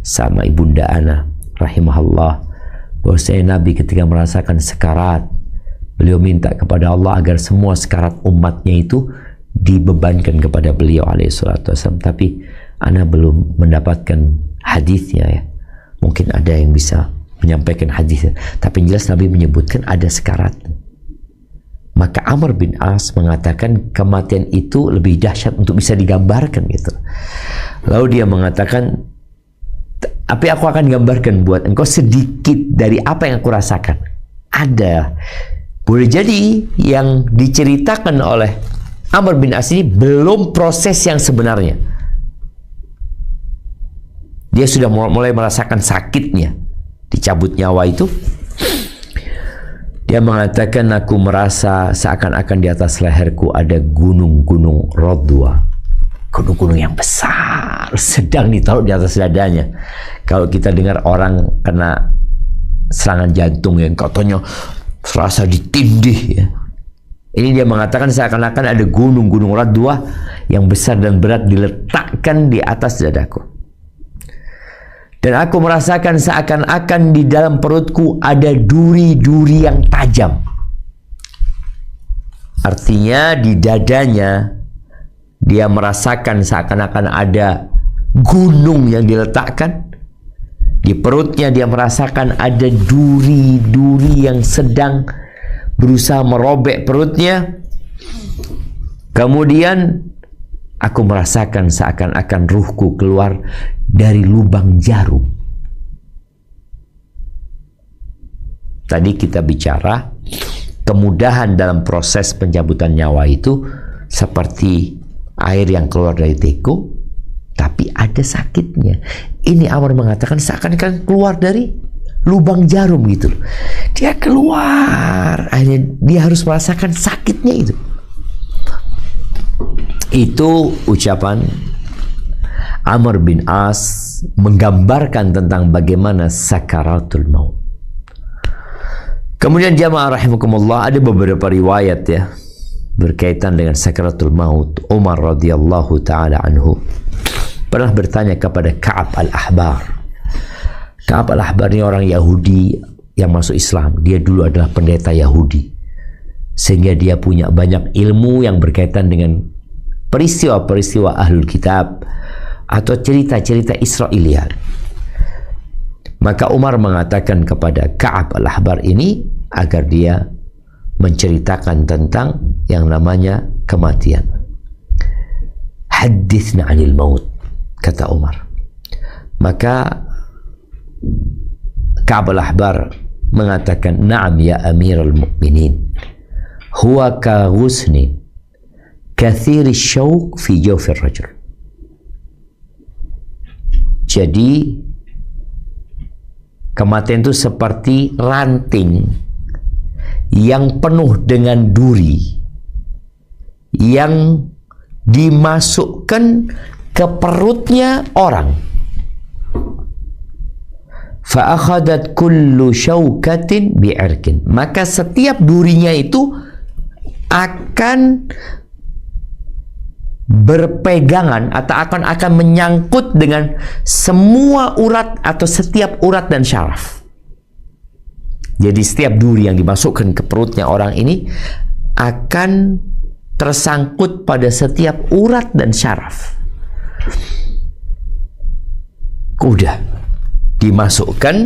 sama ibunda ana rahimahullah, bahwasanya Nabi ketika merasakan sekarat, beliau minta kepada Allah agar semua sekarat umatnya itu dibebankan kepada beliau alaihissalam. Tapi ana belum mendapatkan hadisnya ya. Mungkin ada yang bisa menyampaikan hadisnya. Tapi yang jelas Nabi menyebutkan ada sekarat. Maka Amr bin As mengatakan kematian itu lebih dahsyat untuk bisa digambarkan gitu. Lalu dia mengatakan, "Tapi aku akan gambarkan buat engkau sedikit dari apa yang aku rasakan." Ada. Boleh jadi yang diceritakan oleh Amr bin As ini belum proses yang sebenarnya. Dia sudah mulai merasakan sakitnya, dicabut nyawa itu. Dia mengatakan, "Aku merasa seakan-akan di atas leherku ada gunung-gunung Rodwa." Gunung-gunung yang besar sedang ditaruh di atas dadanya. Kalau kita dengar orang kena serangan jantung yang katanya serasa ditindih ya. Ini dia mengatakan seakan-akan ada gunung-gunung Radwa yang besar dan berat diletakkan di atas dadaku. Dan aku merasakan seakan-akan di dalam perutku ada duri-duri yang tajam. Artinya di dadanya dia merasakan seakan-akan ada gunung yang diletakkan. Di perutnya dia merasakan ada duri-duri yang sedang berusaha merobek perutnya. Kemudian aku merasakan seakan-akan ruhku keluar dari lubang jarum. Tadi kita bicara kemudahan dalam proses pencabutan nyawa itu seperti air yang keluar dari teko, tapi ada sakitnya. Ini Amr mengatakan seakan-akan keluar dari lubang jarum gitu. Dia keluar, akhirnya dia harus merasakan sakitnya itu. Itu ucapan Amr bin As menggambarkan tentang bagaimana sakaratul maut. Kemudian jamaah rahimakumullah, ada beberapa riwayat ya berkaitan dengan sakaratul maut. Umar radhiyallahu taala anhu pernah bertanya kepada Ka'ab al-Ahbar. Ka'ab al-Ahbar ini orang Yahudi yang masuk Islam. Dia dulu adalah pendeta Yahudi. sehingga dia punya banyak ilmu yang berkaitan dengan peristiwa-peristiwa Ahlul Kitab atau cerita-cerita Israiliyat. Maka Umar mengatakan kepada Ka'ab al-Ahbar ini agar dia menceritakan tentang yang namanya kematian. Hadithna 'anil maut, kata Umar. Maka Ka'ab al-Ahbar mengatakan, "Na'am ya Amirul Mukminin. Huwa ka ghusni kathir syauq fi jawfir rajul." Jadi kematian itu seperti ranting yang penuh dengan duri yang dimasukkan ke perutnya orang. Fa akhadat kullu syaukatin bi'irkin. Maka setiap durinya itu akan berpegangan atau akan menyangkut dengan semua urat atau setiap urat dan syaraf. Jadi setiap duri yang dimasukkan ke perutnya orang ini akan tersangkut pada setiap urat dan syaraf. Udah dimasukkan,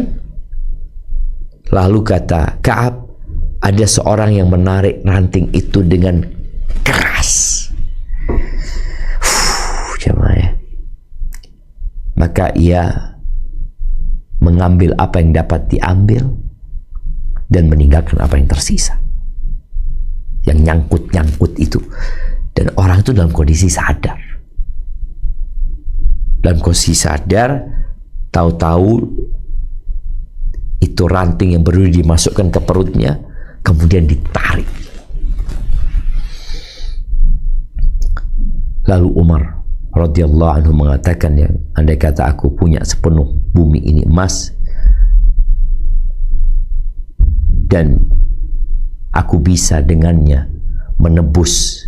lalu kata Ka'ab, ada seorang yang menarik ranting itu dengan keras. Jemaah. Maka ia mengambil apa yang dapat diambil dan meninggalkan apa yang tersisa, yang nyangkut-nyangkut itu. Dan orang itu dalam kondisi sadar. Dalam kondisi sadar, tahu-tahu itu ranting yang baru dimasukkan ke perutnya kemudian ditarik. Lalu Umar radhiyallahu anhu mengatakan, yang andai kata aku punya sepenuh bumi ini emas dan aku bisa dengannya menebus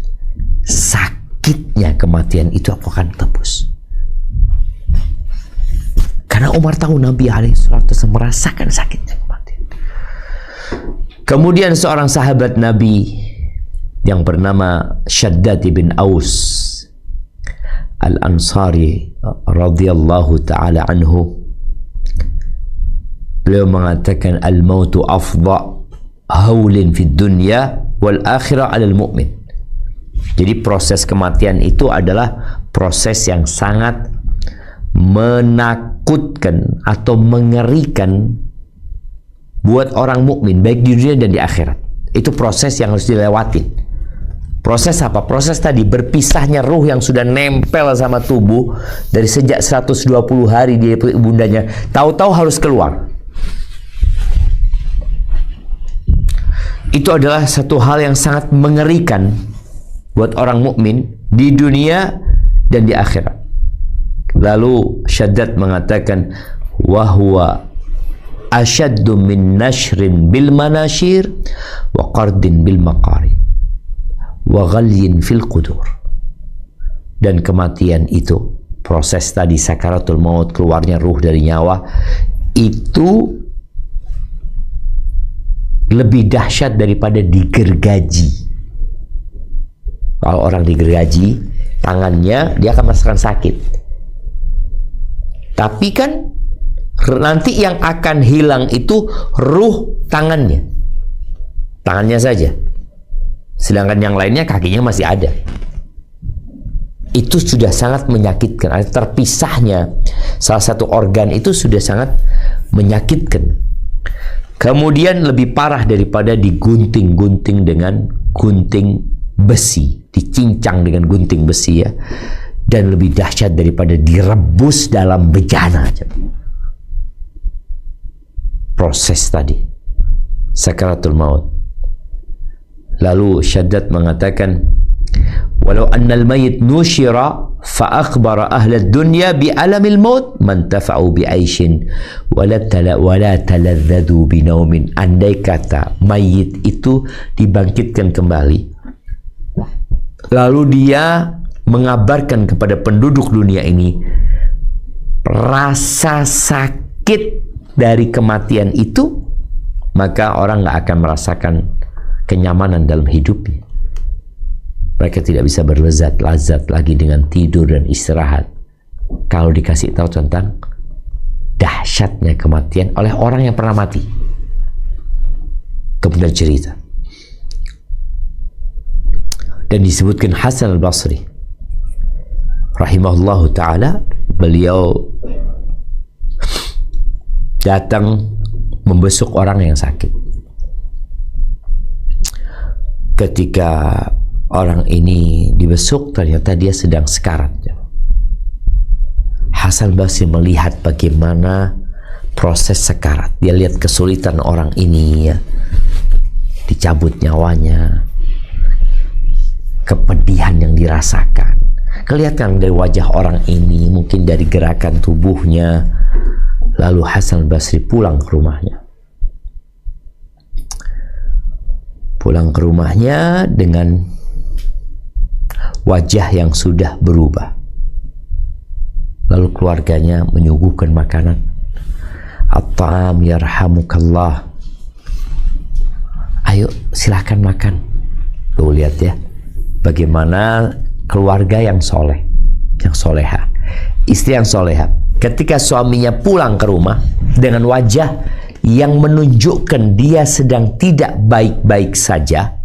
sakitnya kematian itu, aku akan tebus. Karena Umar tahu Nabi SAW merasakan sakitnya kematian. Kemudian seorang sahabat Nabi yang bernama Shaddad bin Aus Al-Ansari radhiyallahu ta'ala anhu, beliau mengatakan, al-mautu afdha haulin fid dunya wal akhirah 'alal mu'min. Jadi proses kematian itu adalah proses yang sangat menakutkan atau mengerikan buat orang mukmin, baik di dunia dan di akhirat. Itu proses yang harus dilewatin. Proses apa? Proses tadi berpisahnya ruh yang sudah nempel sama tubuh dari sejak 120 hari di ibundanya, tahu-tahu harus keluar. Itu adalah satu hal yang sangat mengerikan buat orang mukmin di dunia dan di akhirat. Lalu Shaddad mengatakan, wahwa asyaddu min nashrin bil manashir wa qardin bil maqari wa ghalyin fil qudur. Dan kematian itu, proses tadi sakaratul maut, keluarnya ruh dari nyawa, itu lebih dahsyat daripada digergaji. Kalau orang digergaji tangannya, dia akan merasakan sakit. Tapi kan nanti yang akan hilang itu ruh tangannya saja, sedangkan yang lainnya kakinya masih ada. Itu sudah sangat menyakitkan. Terpisahnya salah satu organ itu sudah sangat menyakitkan. Kemudian lebih parah daripada digunting-gunting dengan gunting besi, dicincang dengan gunting besi ya, dan lebih dahsyat daripada direbus dalam bejana. Proses tadi sakaratul maut. Lalu Shaddad mengatakan, walau annal mayit nushira fa akhbara ahla dunya bi alamil maut man tafa'u bi aishin wala taladzadu bi naumin. Andai kata mayit itu dibangkitkan kembali, lalu dia mengabarkan kepada penduduk dunia ini rasa sakit dari kematian itu, maka orang nggak akan merasakan kenyamanan dalam hidupnya. Mereka tidak bisa berlezat-lazat lagi dengan tidur dan istirahat kalau dikasih tahu tentang dahsyatnya kematian oleh orang yang pernah mati. Kemudian cerita. Dan disebutkan Hasan al-Basri rahimahullahu ta'ala, beliau datang membesuk orang yang sakit. Ketika orang ini dibesuk, ternyata dia sedang sekarat. Hasan Basri melihat bagaimana proses sekarat. Dia lihat kesulitan orang ini, ya, dicabut nyawanya, kepedihan yang dirasakan. Kelihatan dari wajah orang ini, mungkin dari gerakan tubuhnya. Lalu Hasan Basri pulang ke rumahnya. Pulang ke rumahnya dengan wajah yang sudah berubah. Lalu keluarganya menyuguhkan makanan. At-ta'am yarhamukallah. Ayo silahkan makan. Tuh lihat ya, bagaimana keluarga yang soleh, yang soleha, istri yang soleha. Ketika suaminya pulang ke rumah dengan wajah yang menunjukkan dia sedang tidak baik-baik saja,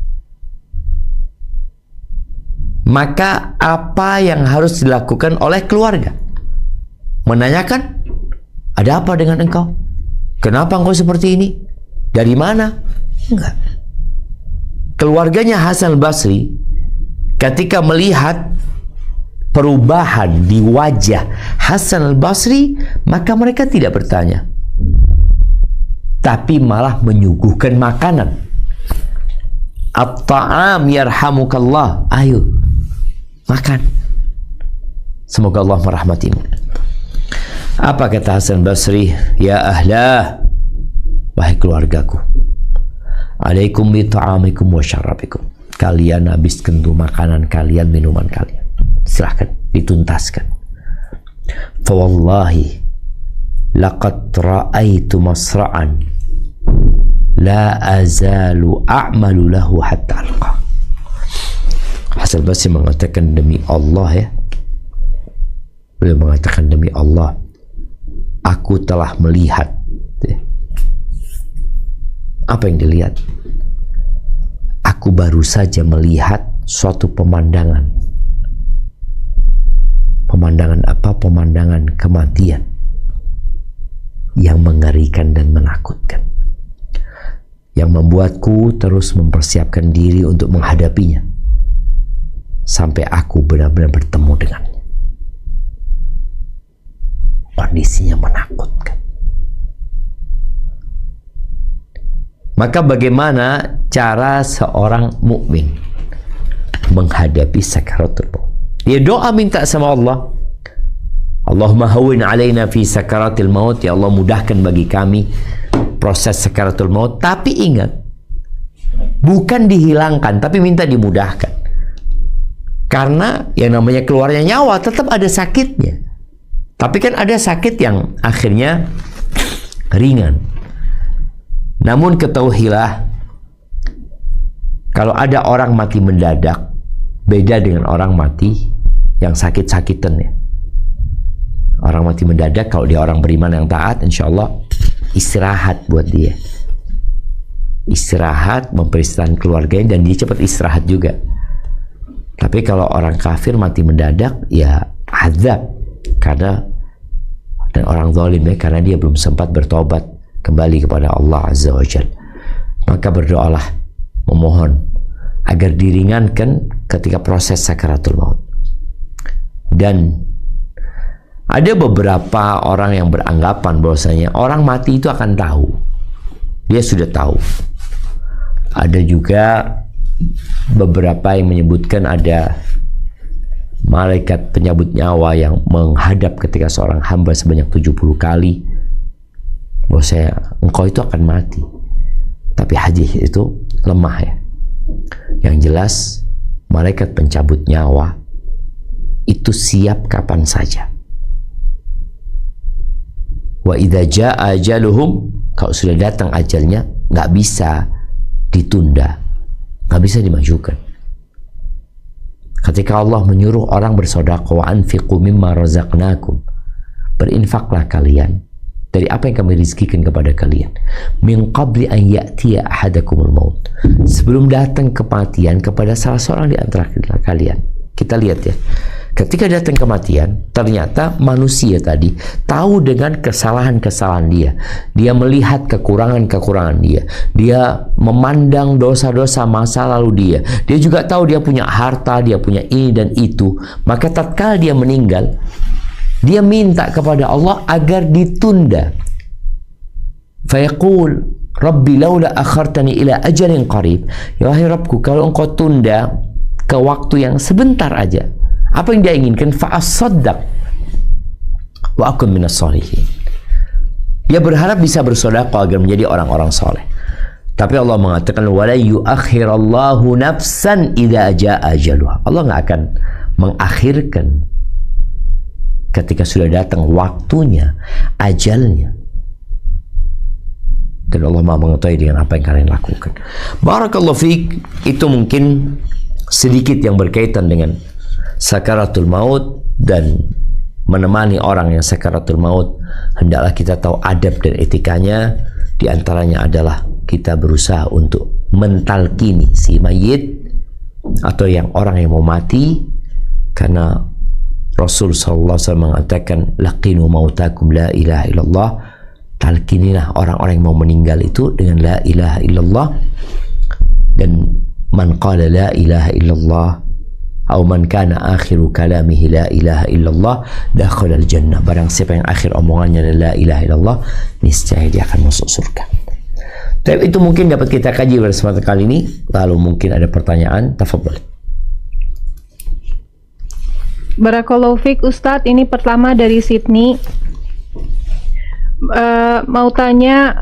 maka apa yang harus dilakukan oleh keluarga? Menanyakan, ada apa dengan engkau? Kenapa engkau seperti ini? Dari mana? Enggak. Keluarganya Hasan Basri ketika melihat perubahan di wajah Hasan al-Basri, maka mereka tidak bertanya, tapi malah menyuguhkan makanan. At-ta'am yarhamukallah. Ayo makan, semoga Allah merahmatimu. Apa kata Hasan Basri? Ya ahlah, wahai keluargaku, alaikum bi ta'amikum wa syarabikum. Kalian habiskan tuh makanan kalian, minuman kalian. Silahkan dituntaskan. Fawallahi laqad ra'aitu masra'an la azalu a'malu lahu hatta alqa. Hasan Basri mengatakan, demi Allah ya, beliau mengatakan, demi Allah, aku telah melihat. Apa yang dilihat? Aku baru saja melihat suatu pemandangan. Pemandangan apa? Pemandangan kematian yang mengerikan dan menakutkan, yang membuatku terus mempersiapkan diri untuk menghadapinya sampai aku benar-benar bertemu dengannya. Kondisinya menakutkan. Maka bagaimana cara seorang mukmin menghadapi sakaratul maut? Dia doa minta sama Allah, Allahumma hawwin alaina fi sakaratil maut, ya Allah mudahkan bagi kami proses sakaratul maut. Tapi ingat, bukan dihilangkan, tapi minta dimudahkan. Karena yang namanya keluarnya nyawa tetap ada sakitnya. Tapi kan ada sakit yang akhirnya ringan. Namun ketahuilah, kalau ada orang mati mendadak, beda dengan orang mati yang sakit-sakitan ya. Orang mati mendadak, kalau dia orang beriman yang taat, insya Allah istirahat buat dia. Istirahat, memperistirahatkan keluarganya, dan dia cepat istirahat juga. Tapi kalau orang kafir mati mendadak, ya azab. Karena, dan orang zalim ya, karena dia belum sempat bertobat kembali kepada Allah Azza wa Jalla. Maka berdoalah, memohon agar diringankan ketika proses sakaratul maut. Dan ada beberapa orang yang beranggapan bahwasanya orang mati itu akan tahu, dia sudah tahu. Ada juga beberapa yang menyebutkan ada malaikat penyabut nyawa yang menghadap ketika seorang hamba sebanyak 70 kali, bahwasanya engkau itu akan mati. Tapi hadis itu lemah ya. Yang jelas malaikat pencabut nyawa itu siap kapan saja. Wa idza jaa ajaluhum, kalau sudah datang ajalnya nggak bisa ditunda, nggak bisa dimajukan. Ketika Allah menyuruh orang bersedekah, wa anfiqu mimma razaqnakum, berinfaklah kalian dari apa yang kami rizkikan kepada kalian, min qabli an ya'tiya ahadakumul maut, sebelum datang kematian kepada salah seorang di antara kalian. Kita lihat ya, ketika datang kematian, ternyata manusia tadi tahu dengan kesalahan-kesalahan dia. Dia melihat kekurangan-kekurangan dia. Dia memandang dosa-dosa masa lalu dia. Dia juga tahu dia punya harta, dia punya ini dan itu. Maka tatkala dia meninggal, dia minta kepada Allah agar ditunda. Fayaqul, Rabbi laula akhartani ila ajalin qarib. Ya wahai Rabbku, kalau engkau tunda ke waktu yang sebentar aja, apa yang dia inginkan? Fa'asaddaq wa akun minas sholihin. Dia berharap bisa bersedekah agar menjadi orang-orang soleh. Tapi Allah mengatakan wala yuakhirallahu nafsan idza jaa ajaluha. Allah nggak akan mengakhirkan ketika sudah datang waktunya, ajalnya. Dan Allah Maha mengetahui dengan apa yang kalian lakukan. Barakallahu fiik. Itu mungkin sedikit yang berkaitan dengan sakaratul maut dan menemani orang yang sakaratul maut. Hendaklah kita tahu adab dan etikanya. Di antaranya adalah kita berusaha untuk mentalkini si mayit atau yang orang yang mau mati, karena Rasul sallallahu alaihi wasallam mengatakan laqinu mautakum la ilaha illallah. Talkinilah orang-orang yang mau meninggal itu dengan la ilaha illallah. Dan man qala la ilaha illallah atau man kana akhiru kalamihi la ilaha illallah dakhala al-jannah. Barang siapa yang akhir omongannya la ilaha illallah, niscaya dia akan masuk surga. Tapi itu mungkin dapat kita kaji pada kesempatan kali ini. Lalu mungkin ada pertanyaan, tafadhol. Barakallahu fiik Ustadz, ini pertama dari Sydney. Mau tanya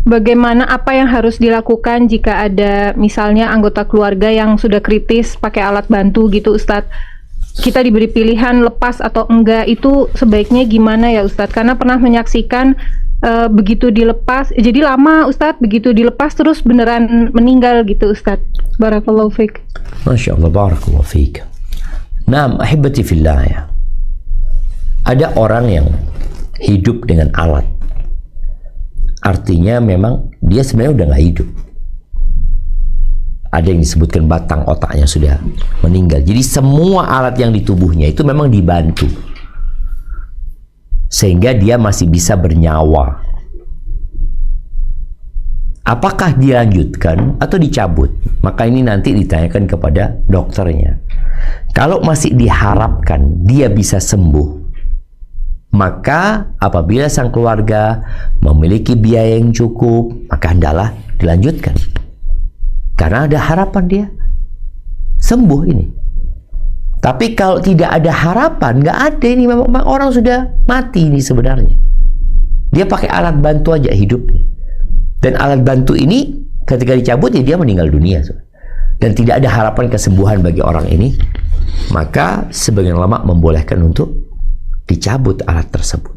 bagaimana, apa yang harus dilakukan jika ada misalnya anggota keluarga yang sudah kritis pakai alat bantu gitu Ustadz. Kita diberi pilihan lepas atau enggak, itu sebaiknya gimana ya Ustadz? Karena pernah menyaksikan begitu dilepas, jadi lama Ustadz, begitu dilepas terus beneran meninggal gitu Ustadz. Barakallahu fiik. Masya Allah, barakallahu fiik. Naam, ahibati fillah ya. Ada orang yang hidup dengan alat. Artinya memang dia sebenarnya udah nggak hidup. Ada yang disebutkan batang otaknya sudah meninggal. Jadi semua alat yang di tubuhnya itu memang dibantu, sehingga dia masih bisa bernyawa. Apakah dilanjutkan atau dicabut? Maka ini nanti ditanyakan kepada dokternya. Kalau masih diharapkan dia bisa sembuh, maka apabila sang keluarga memiliki biaya yang cukup, maka hendaklah dilanjutkan. Karena ada harapan dia sembuh ini. Tapi kalau tidak ada harapan, nggak ada, ini memang orang sudah mati ini sebenarnya. Dia pakai alat bantu aja hidupnya. Dan alat bantu ini ketika dicabut ya dia meninggal dunia. Dan tidak ada harapan kesembuhan bagi orang ini. Maka sebagian ulama membolehkan untuk dicabut alat tersebut.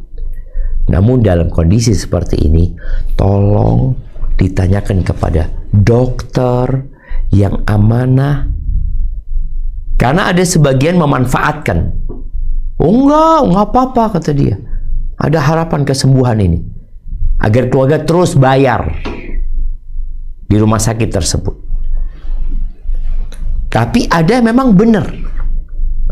Namun dalam kondisi seperti ini, tolong ditanyakan kepada dokter yang amanah. Karena ada sebagian memanfaatkan. Oh enggak apa-apa kata dia. Ada harapan kesembuhan ini. Agar keluarga terus bayar di rumah sakit tersebut. Tapi ada memang benar,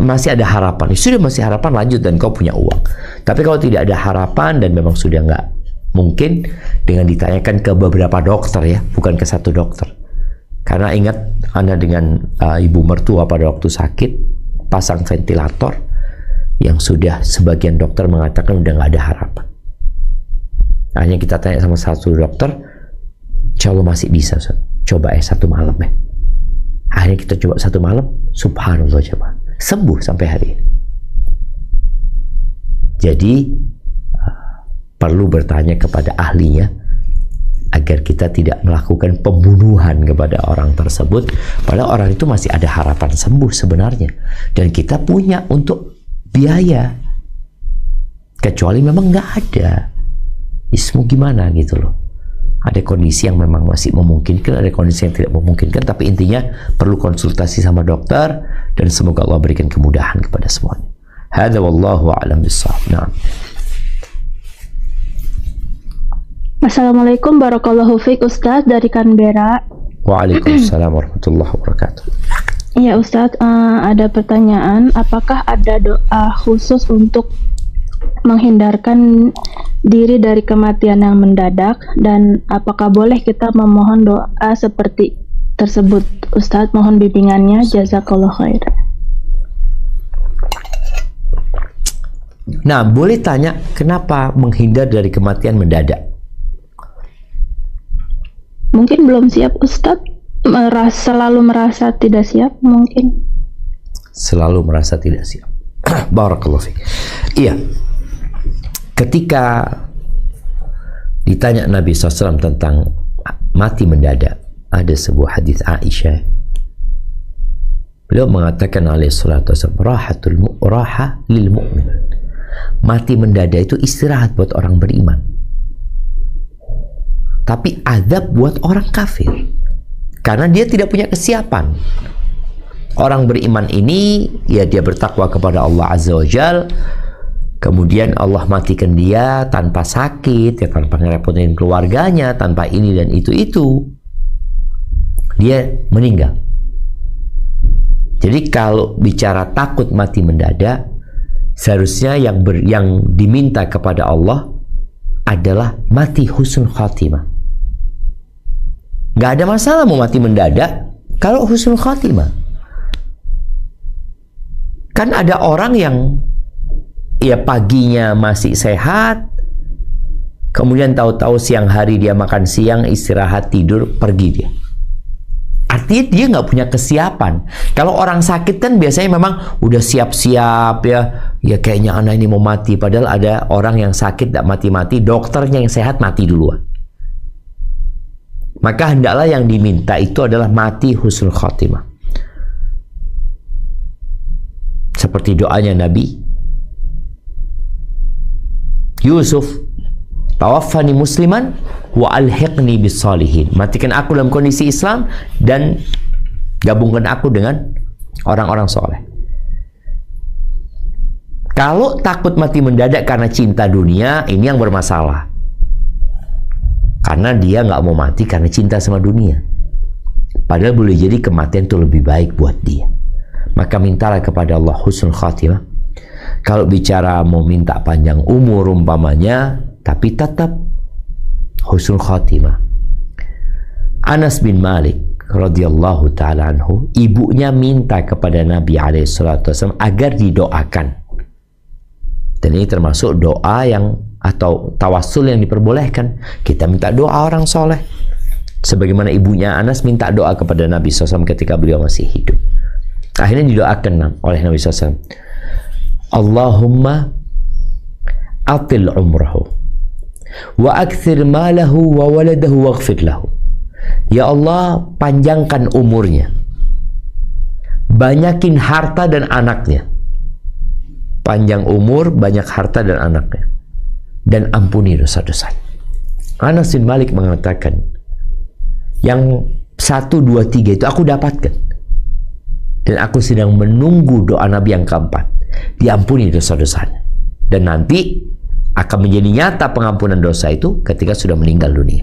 masih ada harapan. Sudah masih harapan, lanjut dan kau punya uang. Tapi kalau tidak ada harapan dan memang sudah nggak mungkin, dengan ditanyakan ke beberapa dokter ya, bukan ke satu dokter. Karena ingat, Anda dengan ibu mertua pada waktu sakit pasang ventilator yang sudah sebagian dokter mengatakan udah nggak ada harapan. Hanya kita tanya sama satu dokter, insya Allah masih bisa, coba satu malam ya. Akhirnya kita coba satu malam, subhanallah jemaah, sembuh sampai hari ini. Jadi perlu bertanya kepada ahlinya agar kita tidak melakukan pembunuhan kepada orang tersebut, padahal orang itu masih ada harapan sembuh sebenarnya, dan kita punya untuk biaya, kecuali memang nggak ada. Ismu gimana gitu loh. Ada kondisi yang memang masih memungkinkan, ada kondisi yang tidak memungkinkan, tapi intinya perlu konsultasi sama dokter, dan semoga Allah berikan kemudahan kepada semuanya. Hadza wallahu a'lam bissawab. Nah. Assalamualaikum warahmatullahi wabarakatuh, Ustadz dari Canberra. Waalaikumsalam warahmatullahi wabarakatuh. Iya Ustadz, ada pertanyaan, apakah ada doa khusus untuk menghindarkan diri dari kematian yang mendadak, dan apakah boleh kita memohon doa seperti tersebut? Ustadz, mohon bimbingannya, jazakallah khair. Nah, boleh tanya kenapa menghindar dari kematian mendadak? Mungkin belum siap Ustadz, selalu merasa tidak siap mungkin. Selalu merasa tidak siap. Barakallahu fiik. Iya. Ketika ditanya Nabi SAW tentang mati mendadak, ada sebuah hadis Aisyah. Beliau mengatakan alaihi salatu wasallam, raha lil mu'min. Mati mendadak itu istirahat buat orang beriman. Tapi azab buat orang kafir. Karena dia tidak punya kesiapan. Orang beriman ini, ya dia bertakwa kepada Allah Azza wa Jal, kemudian Allah matikan dia tanpa sakit, ya tanpa ngerepotin keluarganya, tanpa ini dan itu. Dia meninggal. Jadi kalau bicara takut mati mendadak, seharusnya yang diminta kepada Allah adalah mati husnul khatimah. Gak ada masalah mau mati mendadak kalau husnul khatimah. Kan ada orang yang ya paginya masih sehat, kemudian tahu-tahu siang hari dia makan siang, istirahat, tidur, pergi dia. Artinya dia nggak punya kesiapan. Kalau orang sakit kan biasanya memang udah siap-siap ya kayaknya anak ini mau mati. Padahal ada orang yang sakit tidak mati-mati, dokternya yang sehat mati duluan. Maka hendaklah yang diminta itu adalah mati husnul khatimah. Seperti doanya Nabi Yusuf, tawaffani musliman wa alhiqni bis salihin. Matikan aku dalam kondisi Islam dan gabungkan aku dengan orang-orang soleh. Kalau takut mati mendadak karena cinta dunia, ini yang bermasalah. Karena dia nggak mau mati karena cinta sama dunia. Padahal boleh jadi kematian itu lebih baik buat dia. Maka mintalah kepada Allah husnul khatimah. Kalau bicara mau minta panjang umur umpamanya, tapi tetap husnul khatimah. Anas bin Malik radhiyallahu taala anhu, ibunya minta kepada Nabi alaihi salatu wasallam agar didoakan. Dan ini termasuk doa yang atau tawassul yang diperbolehkan. Kita minta doa orang soleh. Sebagaimana ibunya Anas minta doa kepada Nabi SAW ketika beliau masih hidup. Akhirnya didoakan oleh Nabi SAW. Allahumma atil umrahu wa akthir malahu wa waladahu waghfir lahu. Ya Allah, panjangkan umurnya, banyakin harta dan anaknya. Panjang umur, banyak harta dan anaknya, dan ampuni dosa-dosanya. Anas bin Malik mengatakan, yang 1, 2, 3 itu aku dapatkan, dan aku sedang menunggu doa Nabi yang keempat, diampuni dosa-dosanya, dan nanti akan menjadi nyata pengampunan dosa itu ketika sudah meninggal dunia.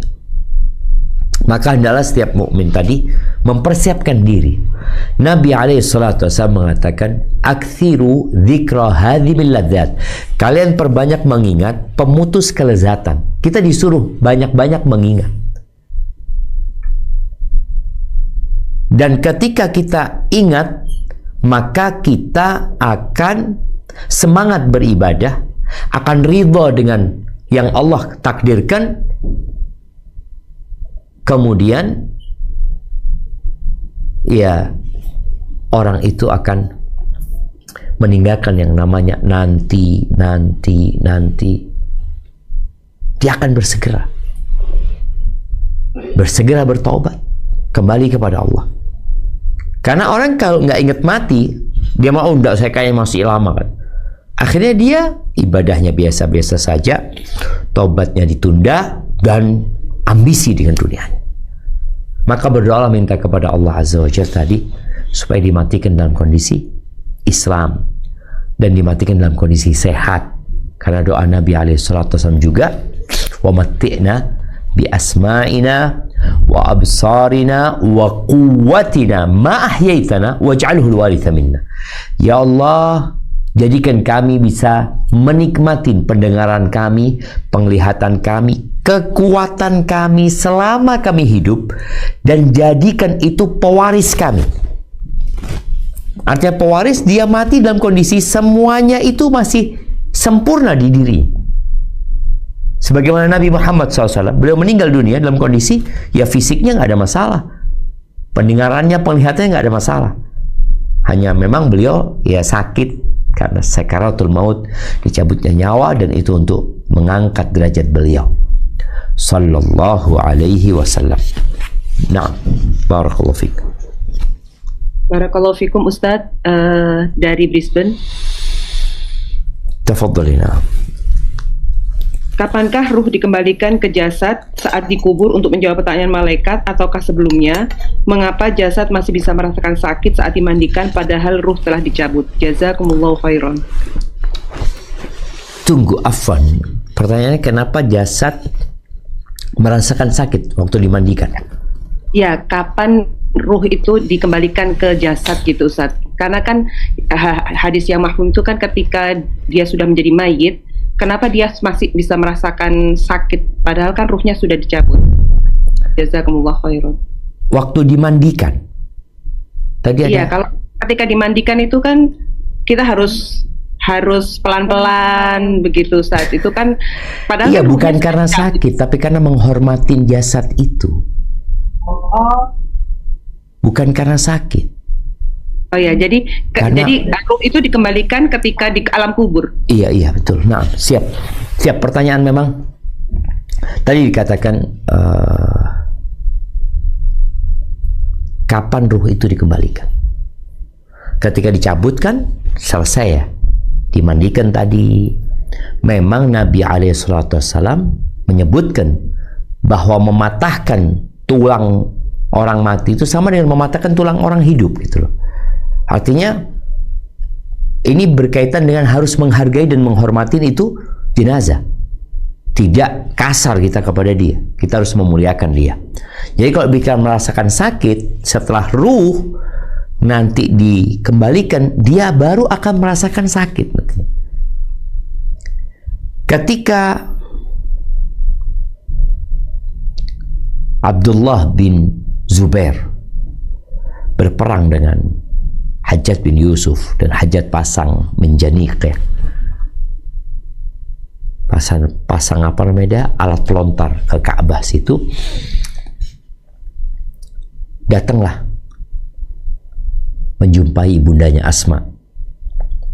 Maka hendaklah setiap mukmin tadi mempersiapkan diri. Nabi SAW mengatakan, aktsiru dzikra hadhimil ladzat. Kalian perbanyak mengingat pemutus kelezatan. Kita disuruh banyak-banyak mengingat. Dan ketika kita ingat, maka kita akan semangat beribadah, akan ridha dengan yang Allah takdirkan. Kemudian ya orang itu akan meninggalkan yang namanya nanti. Dia akan bersegera bertobat kembali kepada Allah. Karena orang kalau nggak ingat mati, dia mau enggak, saya kayaknya masih lama kan. Akhirnya dia ibadahnya biasa-biasa saja, tobatnya ditunda, dan ambisi dengan dunianya. Maka berdoa minta kepada Allah Azza wa Jalla tadi supaya dimatikan dalam kondisi Islam dan dimatikan dalam kondisi sehat. Karena doa Nabi SAW juga, wa matti'na bi asma'ina wa absarina wa quwwatina ma ahyaitana waj'alhu al-waritha minna. Ya Allah, jadikan kami bisa menikmati pendengaran kami, penglihatan kami, kekuatan kami selama kami hidup, dan jadikan itu pewaris kami. Artinya pewaris, dia mati dalam kondisi semuanya itu masih sempurna di diri. Sebagaimana Nabi Muhammad SAW, beliau meninggal dunia dalam kondisi ya fisiknya nggak ada masalah, pendengarannya, penglihatannya nggak ada masalah. Hanya memang beliau ya sakit karena sakaratul maut, dicabutnya nyawa, dan itu untuk mengangkat derajat beliau sallallahu alaihi wasallam. Nah, barakallahu fikum. Barakallahu fikum Ustadz, dari Brisbane. Tafadhalina. Kapankah ruh dikembalikan ke jasad saat dikubur untuk menjawab pertanyaan malaikat, ataukah sebelumnya? Mengapa jasad masih bisa merasakan sakit saat dimandikan padahal ruh telah dicabut? Jazakumullahu khairan. Tunggu, afwan. Pertanyaannya, kenapa jasad merasakan sakit waktu dimandikan? Ya, kapan ruh itu dikembalikan ke jasad gitu Ustaz? Karena kan hadis yang mahfum itu kan ketika dia sudah menjadi mayit, kenapa dia masih bisa merasakan sakit padahal kan ruhnya sudah dicabut? Jazakumullah khairan. Waktu dimandikan. Tadi ada. Iya, kalau ketika dimandikan itu kan kita harus pelan-pelan begitu Ustaz. Itu kan padahal Iya, kan bukan ruhnya karena sudah sakit, tapi karena menghormati jasad itu. Bukan karena sakit. Oh ya, jadi Karena- ruh itu dikembalikan ketika di alam kubur. Iya, betul. Nah, siap. Pertanyaan memang tadi dikatakan kapan ruh itu dikembalikan? Ketika dicabut kan selesai ya. Dimandikan tadi. Memang Nabi SAW menyebutkan bahwa mematahkan tulang orang mati itu sama dengan mematahkan tulang orang hidup gitu loh. Artinya ini berkaitan dengan harus menghargai dan menghormati itu jenazah. Tidak kasar kita kepada dia. Kita harus memuliakan dia. Jadi kalau bicara merasakan sakit, setelah ruh nanti dikembalikan, dia baru akan merasakan sakit nanti. Ketika Abdullah bin Zubair berperang dengan Hajjaj bin Yusuf, dan Hajjaj pasang menjaniqah, pasang apa namanya, alat pelontar ke Ka'bah situ. Datanglah menjumpai ibundanya Asma.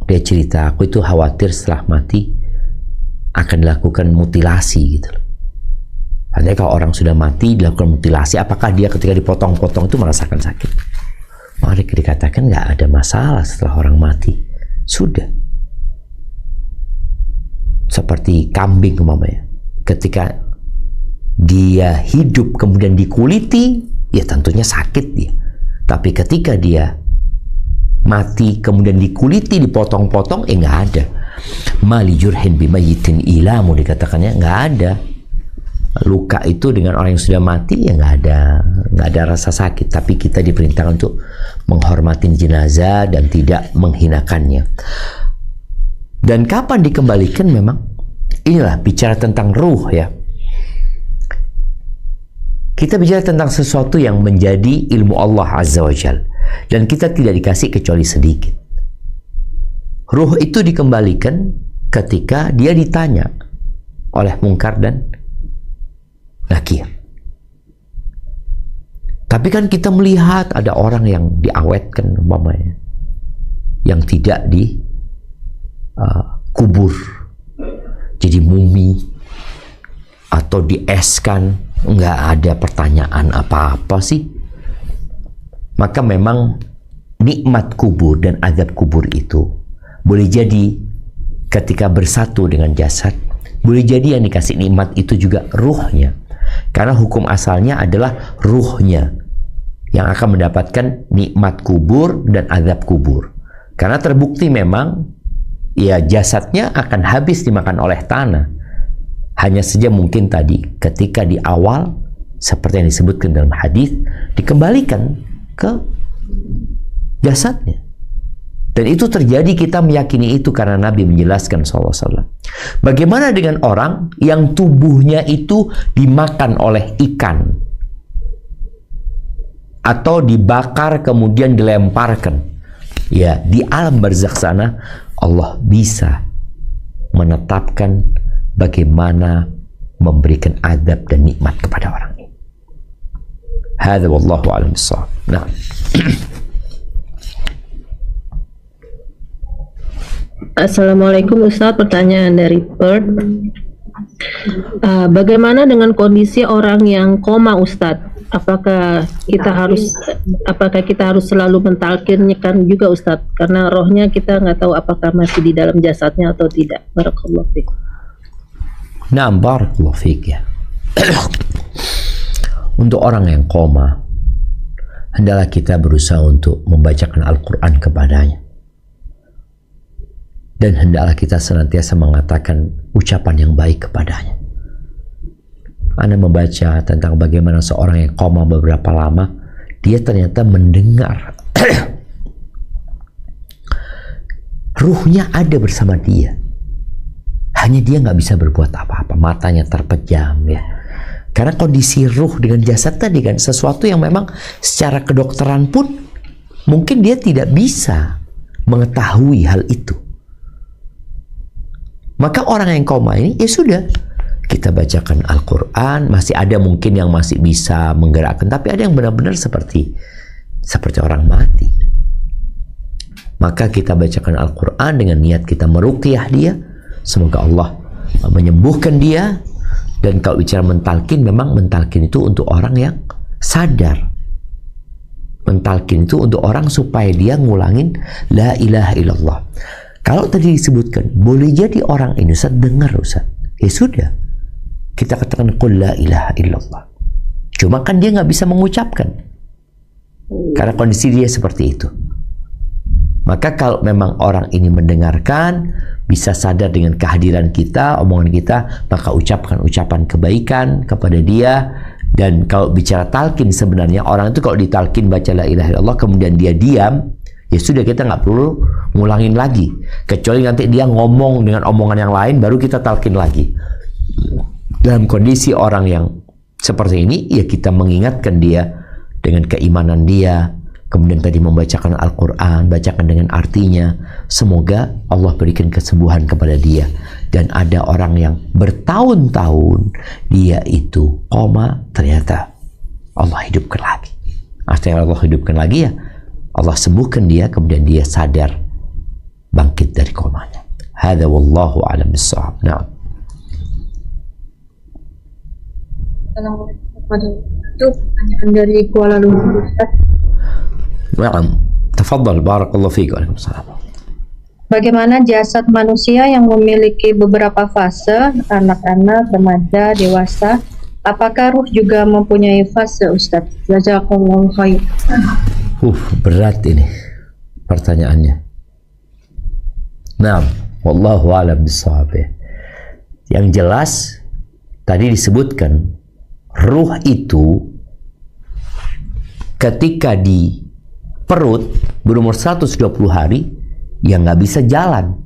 Dia cerita, aku itu khawatir setelah mati akan dilakukan mutilasi gitu loh. Artinya kalau orang sudah mati dilakukan mutilasi, apakah dia ketika dipotong-potong itu merasakan sakit? Maka dikatakan nggak ada masalah setelah orang mati. Sudah. Seperti kambing umpamanya. Ketika dia hidup kemudian dikuliti, ya tentunya sakit dia. Tapi ketika dia mati kemudian dikuliti, dipotong-potong, nggak ada. Mali jurhin bimayitin ilamu, dikatakannya nggak ada. Luka itu dengan orang yang sudah mati ya nggak ada rasa sakit, tapi kita diperintahkan untuk menghormati jenazah dan tidak menghinakannya. Dan kapan dikembalikan, memang inilah bicara tentang ruh ya. Kita bicara tentang sesuatu yang menjadi ilmu Allah Azza wa Jalla, dan kita tidak dikasih kecuali sedikit. Ruh itu dikembalikan ketika dia ditanya oleh Munkar dan Nakir. Tapi kan kita melihat ada orang yang diawetkan umpamanya, yang tidak kubur jadi mumi atau dieskan, nggak ada pertanyaan apa-apa sih. Maka memang nikmat kubur dan azab kubur itu boleh jadi ketika bersatu dengan jasad, boleh jadi yang dikasih nikmat itu juga ruhnya. Karena hukum asalnya adalah ruhnya yang akan mendapatkan nikmat kubur dan azab kubur. Karena terbukti memang ya jasadnya akan habis dimakan oleh tanah. Hanya saja mungkin tadi ketika di awal seperti yang disebutkan dalam hadis dikembalikan ke jasadnya. Dan itu terjadi, kita meyakini itu karena Nabi menjelaskan SAW. Bagaimana dengan orang yang tubuhnya itu dimakan oleh ikan atau dibakar kemudian dilemparkan? Ya, di alam barzakh sana Allah bisa menetapkan bagaimana memberikan adab dan nikmat kepada orang ini. Hadza wallahu a'lam bissawab. Nah. Assalamualaikum Ustadz, pertanyaan dari Perth. Bagaimana dengan kondisi orang yang koma Ustadz? Apakah kita harus selalu mentalkinnya kan juga Ustadz? Karena rohnya kita nggak tahu apakah masih di dalam jasadnya atau tidak. Barakallahu fiik. Nah, barakallahu fiik ya. Untuk orang yang koma, hendaklah kita berusaha untuk membacakan Al-Quran kepadanya. Dan hendaklah kita senantiasa mengatakan ucapan yang baik kepadanya. Anda membaca tentang bagaimana seorang yang koma beberapa lama, dia ternyata mendengar. Ruhnya ada bersama dia. Hanya dia nggak bisa berbuat apa-apa, matanya terpejam ya. Karena kondisi ruh dengan jasad tadi kan sesuatu yang memang secara kedokteran pun mungkin dia tidak bisa mengetahui hal itu. Maka orang yang koma ini ya sudah, kita bacakan Al-Quran. Masih ada mungkin yang masih bisa menggerakkan, tapi ada yang benar-benar seperti orang mati. Maka kita bacakan Al-Quran dengan niat kita meruqyah dia, semoga Allah menyembuhkan dia. Dan kalau bicara mentalkin, memang mentalkin itu untuk orang yang sadar. Mentalkin itu untuk orang supaya dia ngulangin la ilaha illallah. Kalau tadi disebutkan, boleh jadi orang ini Ustaz dengar Ustaz. Ya sudah, kita katakan qul la ilaha illallah. Cuma kan dia nggak bisa mengucapkan. Karena kondisi dia seperti itu. Maka kalau memang orang ini mendengarkan, bisa sadar dengan kehadiran kita, omongan kita, maka ucapkan ucapan kebaikan kepada dia. Dan kalau bicara talqin, sebenarnya orang itu kalau ditalqin baca la ilaha illallah, kemudian dia diam, ya sudah, kita nggak perlu ngulangin lagi. Kecuali nanti dia ngomong dengan omongan yang lain, baru kita talqin lagi. Dalam kondisi orang yang seperti ini, ya kita mengingatkan dia dengan keimanan dia. Kemudian tadi membacakan Al-Quran, bacakan dengan artinya. Semoga Allah berikan kesembuhan kepada dia. Dan ada orang yang bertahun-tahun dia itu koma, ternyata Allah hidupkan lagi. Artinya Allah hidupkan lagi ya, Allah sembuhkan dia, kemudian dia sadar bangkit dari komanya. Hadza wallahu a'lam bissawab. Nah. Itu pertanyaan dari Kuala Lumpur. Naam, tafadhal, barakallahu fiik. Waalaikumsalam. Bagaimana jasad manusia yang memiliki beberapa fase, anak-anak, remaja, dewasa, apakah ruh juga mempunyai fase, Ustaz? Jazakallahu khair. Berat ini pertanyaannya. Naam, wallahu a'lam bissawab. Yang jelas tadi disebutkan ruh itu ketika di perut berumur 120 hari ya nggak bisa jalan.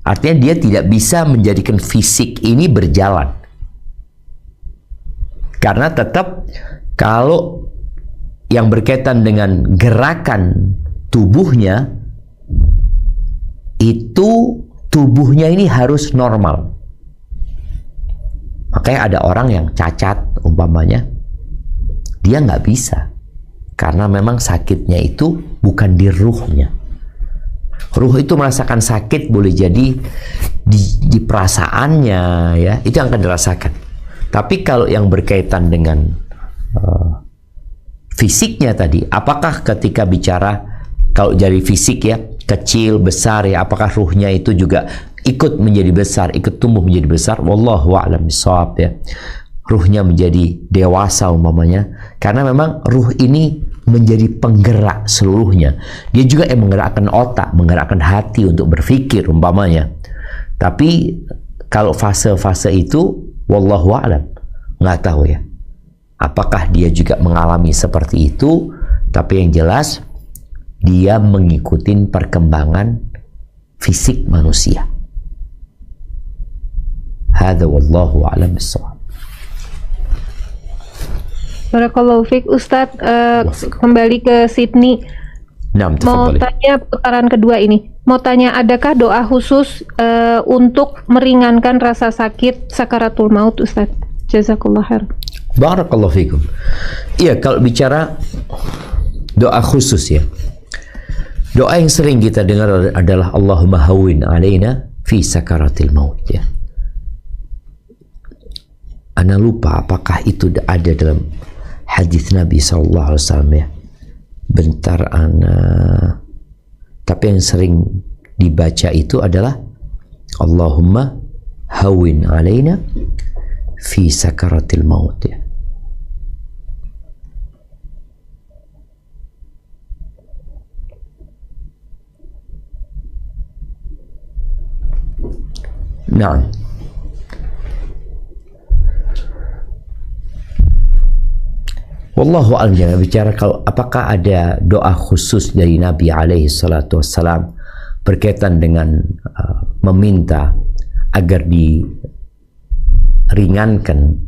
Artinya dia tidak bisa menjadikan fisik ini berjalan. Karena tetap kalau yang berkaitan dengan gerakan tubuhnya itu tubuhnya ini harus normal. Makanya ada orang yang cacat umpamanya, dia nggak bisa. Karena memang sakitnya itu bukan di ruhnya. Ruh itu merasakan sakit boleh jadi di perasaannya ya, itu yang akan dirasakan. Tapi kalau yang berkaitan dengan fisiknya tadi, apakah ketika bicara kalau dari fisik ya, kecil, besar ya, apakah ruhnya itu juga ikut menjadi besar, ikut tumbuh menjadi besar? Wallahu a'lam bishawab ya. ruhnya menjadi dewasa umpamanya, karena memang ruh ini menjadi penggerak seluruhnya. Dia juga yang menggerakkan otak, menggerakkan hati untuk berpikir umpamanya. Tapi kalau fase-fase itu wallahu a'lam, nggak tahu ya apakah dia juga mengalami seperti itu. Tapi yang jelas dia mengikuti perkembangan fisik manusia. Hadza wallahu a'lam bissawab. Barakallahu fiik Ustadz. Kembali ke Sydney. Nah, Mau tanya putaran kedua ini. Mau tanya, adakah doa khusus untuk meringankan rasa sakit sakaratul maut, Ustadz? Jazakallah khair. Barakallahu fikum. Iya, kalau bicara doa khusus ya, doa yang sering kita dengar adalah Allahumma hawwin alaina fi sakaratil maut ya. Ana lupa apakah itu ada dalam hadis Nabi SAW ya. Bentar ana. Tapi yang sering dibaca itu adalah Allahumma hawwin alaina fi sakaratil maut ya. Nah, wallahu a'lam. Jangan bicara kalau apakah ada doa khusus dari Nabi alaihi salatu wassalam berkaitan dengan meminta agar diringankan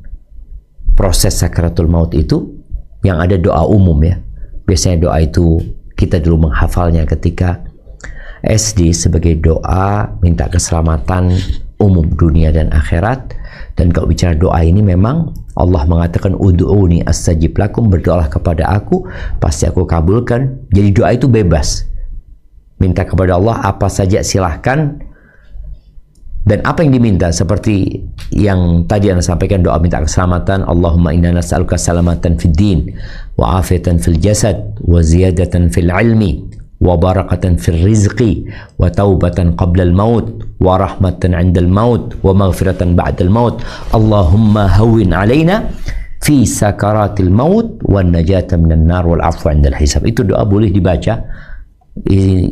proses sakaratul maut itu. Yang ada doa umum ya. Biasanya doa itu kita dulu menghafalnya ketika SD sebagai doa minta keselamatan umum dunia dan akhirat. Dan kalau bicara doa ini memang Allah mengatakan ud'uni astajib lakum, berdoalah kepada aku pasti aku kabulkan. Jadi doa itu bebas, minta kepada Allah apa saja silahkan. Dan apa yang diminta seperti yang tadi Anda sampaikan, doa minta keselamatan, Allahumma inna nas'aluka salamatan fid din wa afiyatan fil jasad wa ziyadatan fil ilmi wa barakatan fil rizqi wa taubatan qabla al maut wa rahmatan 'inda al maut wa maghfiratan ba'da al maut. Allahumma hawwin 'alaina fi sakaratil maut wan najata minan nar wal 'afwa 'inda al hisab. Itu doa boleh dibaca.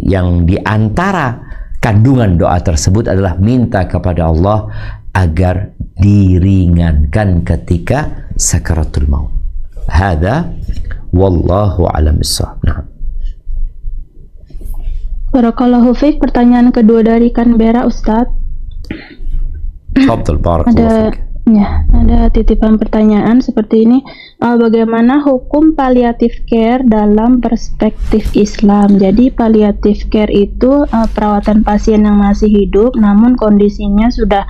Yang diantara kandungan doa tersebut adalah minta kepada Allah agar diringankan ketika sakaratul maut. Hadza wallahu a'lam bissawab. Nah. Barakallahu fiik. Pertanyaan kedua dari Canberra, Ustadz. Tafadhal, barakallahu fiik. Ada titipan pertanyaan seperti ini. Bagaimana hukum palliative care dalam perspektif Islam? Jadi palliative care itu perawatan pasien yang masih hidup namun kondisinya sudah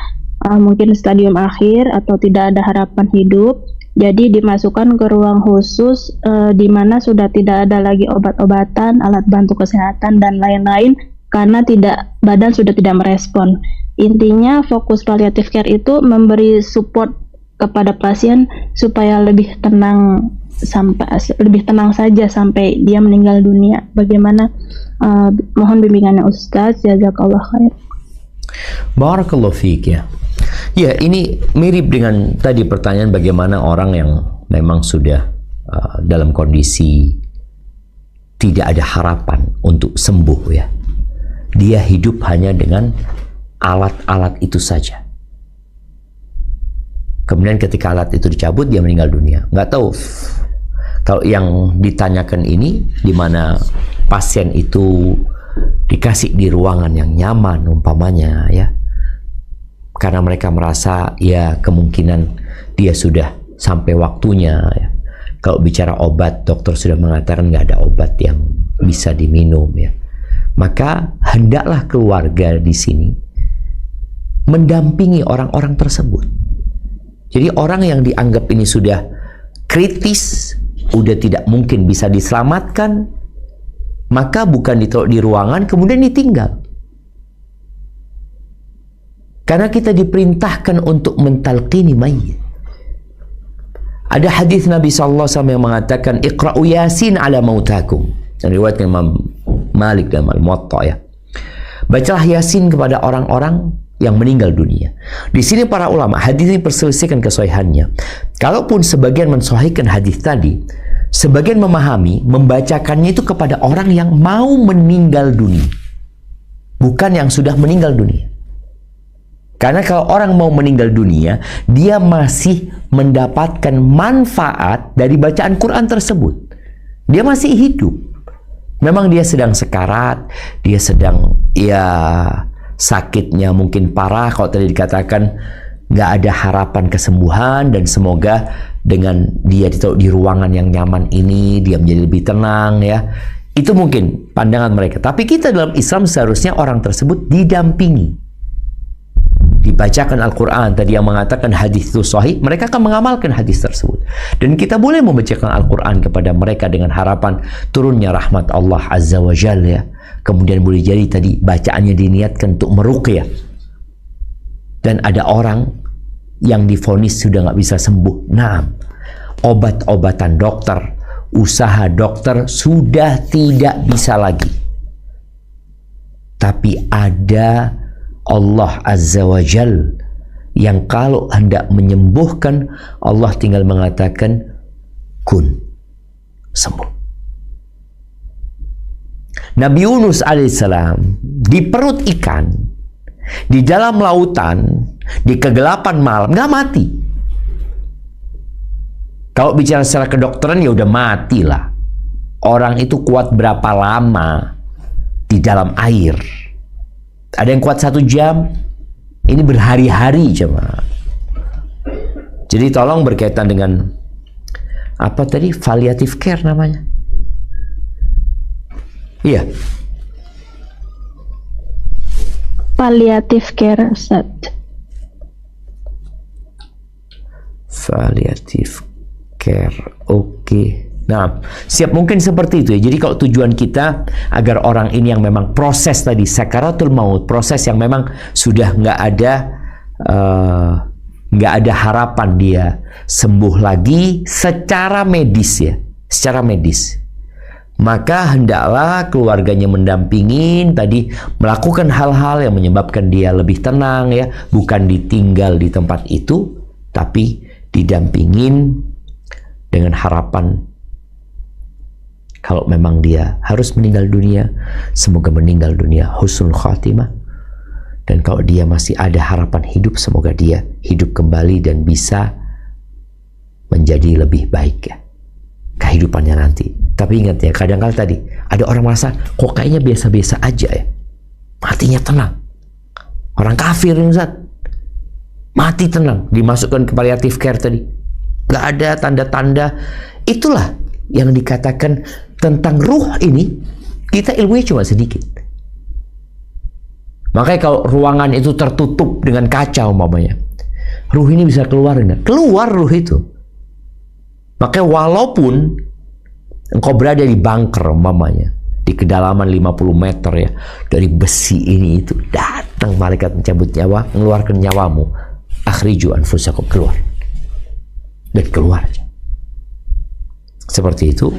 mungkin stadium akhir atau tidak ada harapan hidup. Jadi dimasukkan ke ruang khusus di mana sudah tidak ada lagi obat-obatan, alat bantu kesehatan dan lain-lain karena badan sudah tidak merespon. Intinya fokus palliative care itu memberi support kepada pasien supaya lebih tenang saja sampai dia meninggal dunia. Bagaimana? Mohon bimbingannya Ustaz. Jazakallah khair. Barakallahu fiik ya. Ya, ini mirip dengan tadi pertanyaan bagaimana orang yang memang sudah dalam kondisi tidak ada harapan untuk sembuh ya. Dia hidup hanya dengan alat-alat itu saja. Kemudian ketika alat itu dicabut, dia meninggal dunia. Nggak tahu kalau yang ditanyakan ini di mana pasien itu dikasih di ruangan yang nyaman umpamanya ya, karena mereka merasa ya kemungkinan dia sudah sampai waktunya ya. Kalau bicara obat, dokter sudah mengatakan nggak ada obat yang bisa diminum ya, maka hendaklah keluarga di sini mendampingi orang-orang tersebut. Jadi orang yang dianggap ini sudah kritis, udah tidak mungkin bisa diselamatkan, maka bukan ditaruh di ruangan kemudian ditinggal. Karena kita diperintahkan untuk mentalqini mayit. Ada hadis Nabi SAW yang mengatakan Iqra'u Yasin ala mautakum. Dan riwayat Imam Malik dalam Al-Muwatta ya. Bacalah Yasin kepada orang-orang yang meninggal dunia. Di sini para ulama hadis ini perselisihkan kesahihannya. Kalaupun sebagian mensahihkan hadis tadi, sebagian memahami membacakannya itu kepada orang yang mau meninggal dunia, bukan yang sudah meninggal dunia. Karena kalau orang mau meninggal dunia, dia masih mendapatkan manfaat dari bacaan Quran tersebut. Dia masih hidup. Memang dia sedang sekarat, dia sedang sakitnya mungkin parah, kalau tadi dikatakan nggak ada harapan kesembuhan, dan semoga dengan dia ditaruh di ruangan yang nyaman ini dia menjadi lebih tenang ya. Itu mungkin pandangan mereka. Tapi kita dalam Islam seharusnya orang tersebut didampingi, dibacakan Al-Quran. Tadi yang mengatakan hadis itu sahih, mereka akan mengamalkan hadis tersebut. Dan kita boleh membacakan Al-Quran kepada mereka dengan harapan turunnya rahmat Allah Azza wa Jalla ya. Kemudian boleh jadi tadi bacaannya diniatkan untuk meruqyah. Dan ada orang yang divonis sudah nggak bisa sembuh. Nah, obat-obatan dokter, usaha dokter sudah tidak bisa lagi. Tapi ada Allah Azza wa Jal yang kalau hendak menyembuhkan, Allah tinggal mengatakan kun, sembuh. Nabi Yunus alaihissalam di perut ikan, di dalam lautan, di kegelapan malam, nggak mati. Kalau bicara secara kedokteran ya udah mati lah. Orang itu kuat berapa lama di dalam air? Ada yang kuat 1 jam, ini berhari-hari jemaah. Jadi tolong berkaitan dengan apa tadi, palliative care namanya. Iya. Palliative care, Ustaz. Palliative care, oke. Nah, siap mungkin seperti itu ya. Jadi kalau tujuan kita agar orang ini yang memang proses tadi sakaratul maut, proses yang memang sudah nggak ada harapan dia sembuh lagi secara medis ya, secara medis. Maka hendaklah keluarganya mendampingin tadi, melakukan hal-hal yang menyebabkan dia lebih tenang ya, bukan ditinggal di tempat itu, tapi didampingin dengan harapan kalau memang dia harus meninggal dunia, semoga meninggal dunia husnul khatimah. Dan kalau dia masih ada harapan hidup, semoga dia hidup kembali dan bisa menjadi lebih baik ya kehidupannya nanti. Tapi ingat ya, kadang-kadang tadi ada orang merasa kok kayaknya biasa-biasa aja ya, matinya tenang. Orang kafir ini Ustaz, mati tenang, dimasukkan ke palliative care tadi, gak ada tanda-tanda. Itulah yang dikatakan tentang ruh ini, kita ilmunya cuma sedikit. Makanya kalau ruangan itu tertutup dengan kaca umpamanya, ruh ini bisa keluar enggak? Keluar ruh itu. Makanya walaupun engkau berada di bunker umpamanya, di kedalaman 50 meter ya, dari besi ini itu datang malaikat mencabut nyawa, mengeluarkan nyawamu. Akhriju anfusakum, keluar. Dan keluar aja. Seperti itu.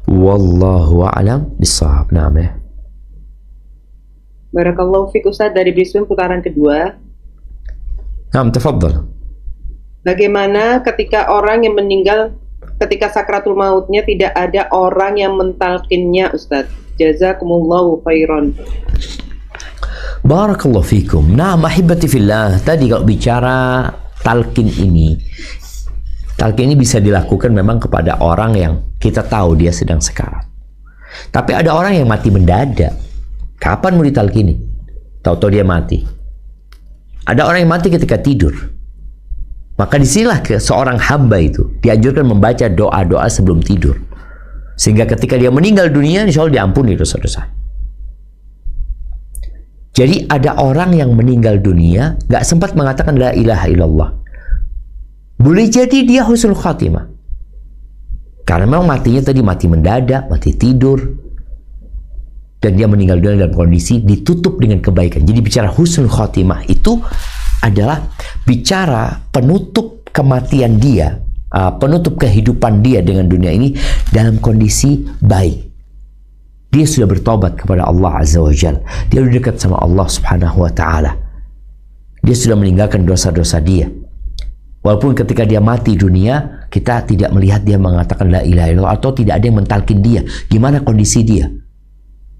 Wallahu a'lam bishawab. Naam ya. Barakallahu fiik Ustaz, dari Brisbane putaran kedua. Naam, tafadhal. Bagaimana ketika orang yang meninggal ketika sakratul mautnya tidak ada orang yang mentalkinnya Ustaz? Jazakumullahu khairan. Barakallahu fikum. Nah, mahibati fillah. Tadi kalau bicara talqin ini bisa dilakukan memang kepada orang yang kita tahu dia sedang sekarat. Tapi ada orang yang mati mendadak. Kapan mau ditalkini? Tahu-tahu dia mati. Ada orang yang mati ketika tidur. Maka disinilah seorang hamba itu dianjurkan membaca doa-doa sebelum tidur. Sehingga ketika dia meninggal dunia, insya Allah diampuni dosa-dosa. Jadi ada orang yang meninggal dunia gak sempat mengatakan la ilaha illallah. Boleh jadi dia husnul khatimah, karena memang matinya tadi mati mendadak, mati tidur, dan dia meninggal dunia dalam kondisi ditutup dengan kebaikan. Jadi bicara husnul khatimah itu adalah bicara penutup kematian dia, penutup kehidupan dia dengan dunia ini dalam kondisi baik, Dia sudah bertobat kepada Allah Azza wa Jal. Dia sudah dekat sama Allah Subhanahu wa Ta'ala. Dia sudah meninggalkan dosa-dosa dia. Walaupun ketika dia mati dunia, kita tidak melihat dia mengatakan la ilaha illallah, atau tidak ada yang mentalkin dia. Gimana kondisi dia?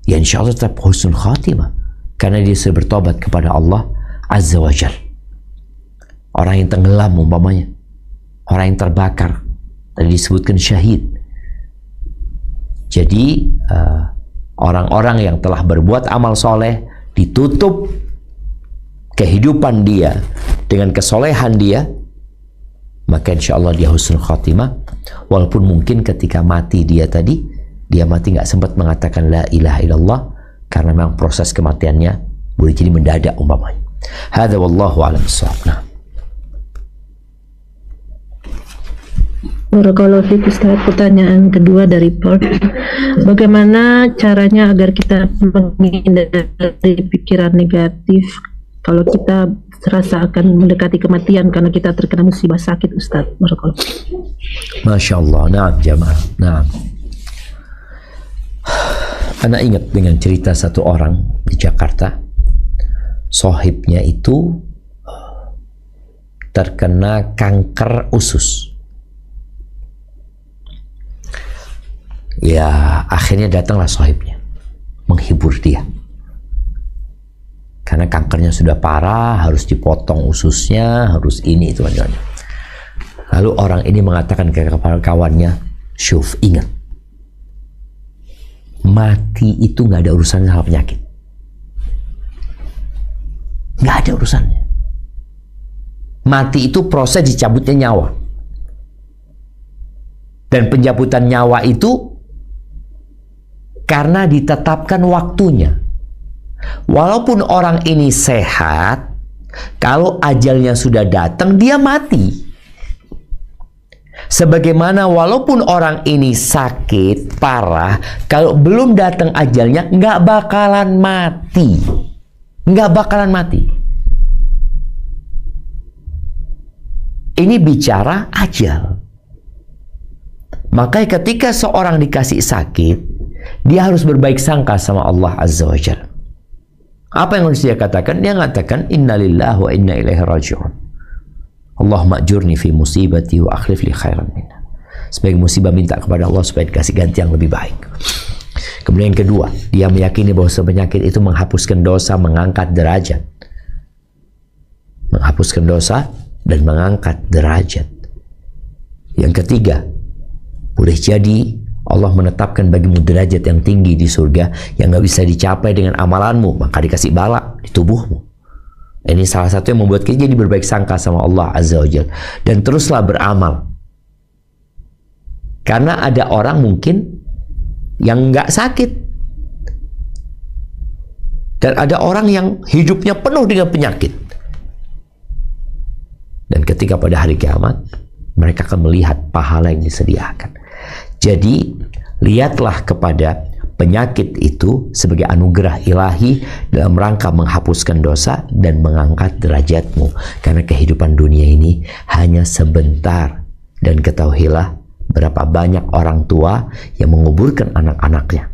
Ya insya Allah tetap husnul khatimah, karena dia sudah bertobat kepada Allah Azza wa Jal. Orang yang tenggelam umpamanya, orang yang terbakar, tadi disebutkan syahid. Jadi orang-orang yang telah berbuat amal soleh, ditutup kehidupan dia dengan kesolehan dia, maka insya Allah dia husnul khatimah. Walaupun mungkin ketika mati dia mati nggak sempat mengatakan la ilaha illallah, karena memang proses kematiannya boleh jadi mendadak umpamanya. Hadza wallahu a'lam bissawab. Nah. Barakallahu fiik Ustaz. Pertanyaan kedua dari Paul. Bagaimana caranya agar kita menghindari pikiran negatif kalau kita terasa akan mendekati kematian karena kita terkena musibah sakit, Ustaz? Barakallahu. Masya Allah. Nah, jamaah. Nah, Ana ingat dengan cerita satu orang di Jakarta. Sohibnya itu terkena kanker usus. Ya, akhirnya datanglah sohibnya menghibur dia. Karena kankernya sudah parah, harus dipotong ususnya, harus ini itu aja. Lalu orang ini mengatakan ke kawannya, "Syuf, ingat, mati itu nggak ada urusannya sama penyakit. Nggak ada urusannya. Mati itu proses dicabutnya nyawa. Dan pencabutan nyawa itu karena ditetapkan waktunya. Walaupun orang ini sehat, kalau ajalnya sudah datang, dia mati. Sebagaimana walaupun orang ini sakit parah, kalau belum datang ajalnya, nggak bakalan mati. Nggak bakalan mati. Ini bicara ajal. Makanya ketika seorang dikasih sakit, dia harus berbaik sangka sama Allah Azza wa Jalla. Apa yang harus dia katakan? Dia mengatakan, innalillahi wa inna ilaihi raji'un. Allahumma ajurni fi musibati wa akhlif li khairan minha. Sebagai musibah, minta kepada Allah supaya dikasih ganti yang lebih baik. Kemudian yang kedua, dia meyakini bahwa penyakit itu menghapuskan dosa, mengangkat derajat. Menghapuskan dosa dan mengangkat derajat. Yang ketiga, boleh jadi Allah menetapkan bagimu derajat yang tinggi di surga yang gak bisa dicapai dengan amalanmu, maka dikasih bala di tubuhmu. Ini salah satu yang membuat kita jadi berbaik sangka sama Allah Azza wa Jalla. Dan teruslah beramal. Karena ada orang mungkin yang gak sakit, dan ada orang yang hidupnya penuh dengan penyakit. Dan ketika pada hari kiamat, mereka akan melihat pahala yang disediakan. Jadi, lihatlah kepada penyakit itu sebagai anugerah ilahi dalam rangka menghapuskan dosa dan mengangkat derajatmu. Karena kehidupan dunia ini hanya sebentar. Dan ketahuilah berapa banyak orang tua yang menguburkan anak-anaknya.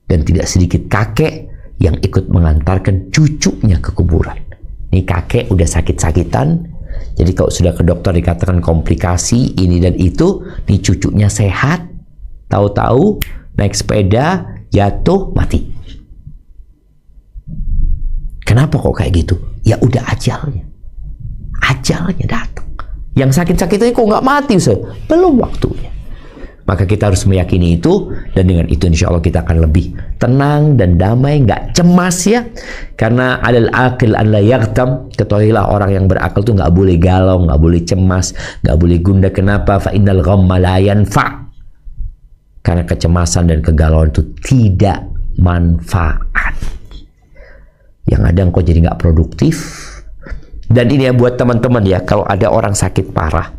Dan tidak sedikit kakek yang ikut mengantarkan cucunya ke kuburan. Ini kakek udah sakit-sakitan. Jadi kalau sudah ke dokter dikatakan komplikasi ini dan itu, nih cucunya sehat, tahu-tahu naik sepeda, jatuh, mati. Kenapa kok kayak gitu? Ya udah ajalnya. Ajalnya datang. Yang sakit-sakitnya kok nggak mati, Ustaz? Belum waktunya. Maka kita harus meyakini itu, dan dengan itu insya Allah kita akan lebih tenang dan damai, nggak cemas ya. Karena alal aqil an la yaghtam, ketahuilah orang yang berakal tuh nggak boleh galau, nggak boleh cemas, nggak boleh gundah. Kenapa? Fa innal ghamma la yanfa. Karena kecemasan dan kegalauan itu tidak manfaat. Yang ada engkau jadi nggak produktif. Dan ini ya buat teman-teman ya, kalau ada orang sakit parah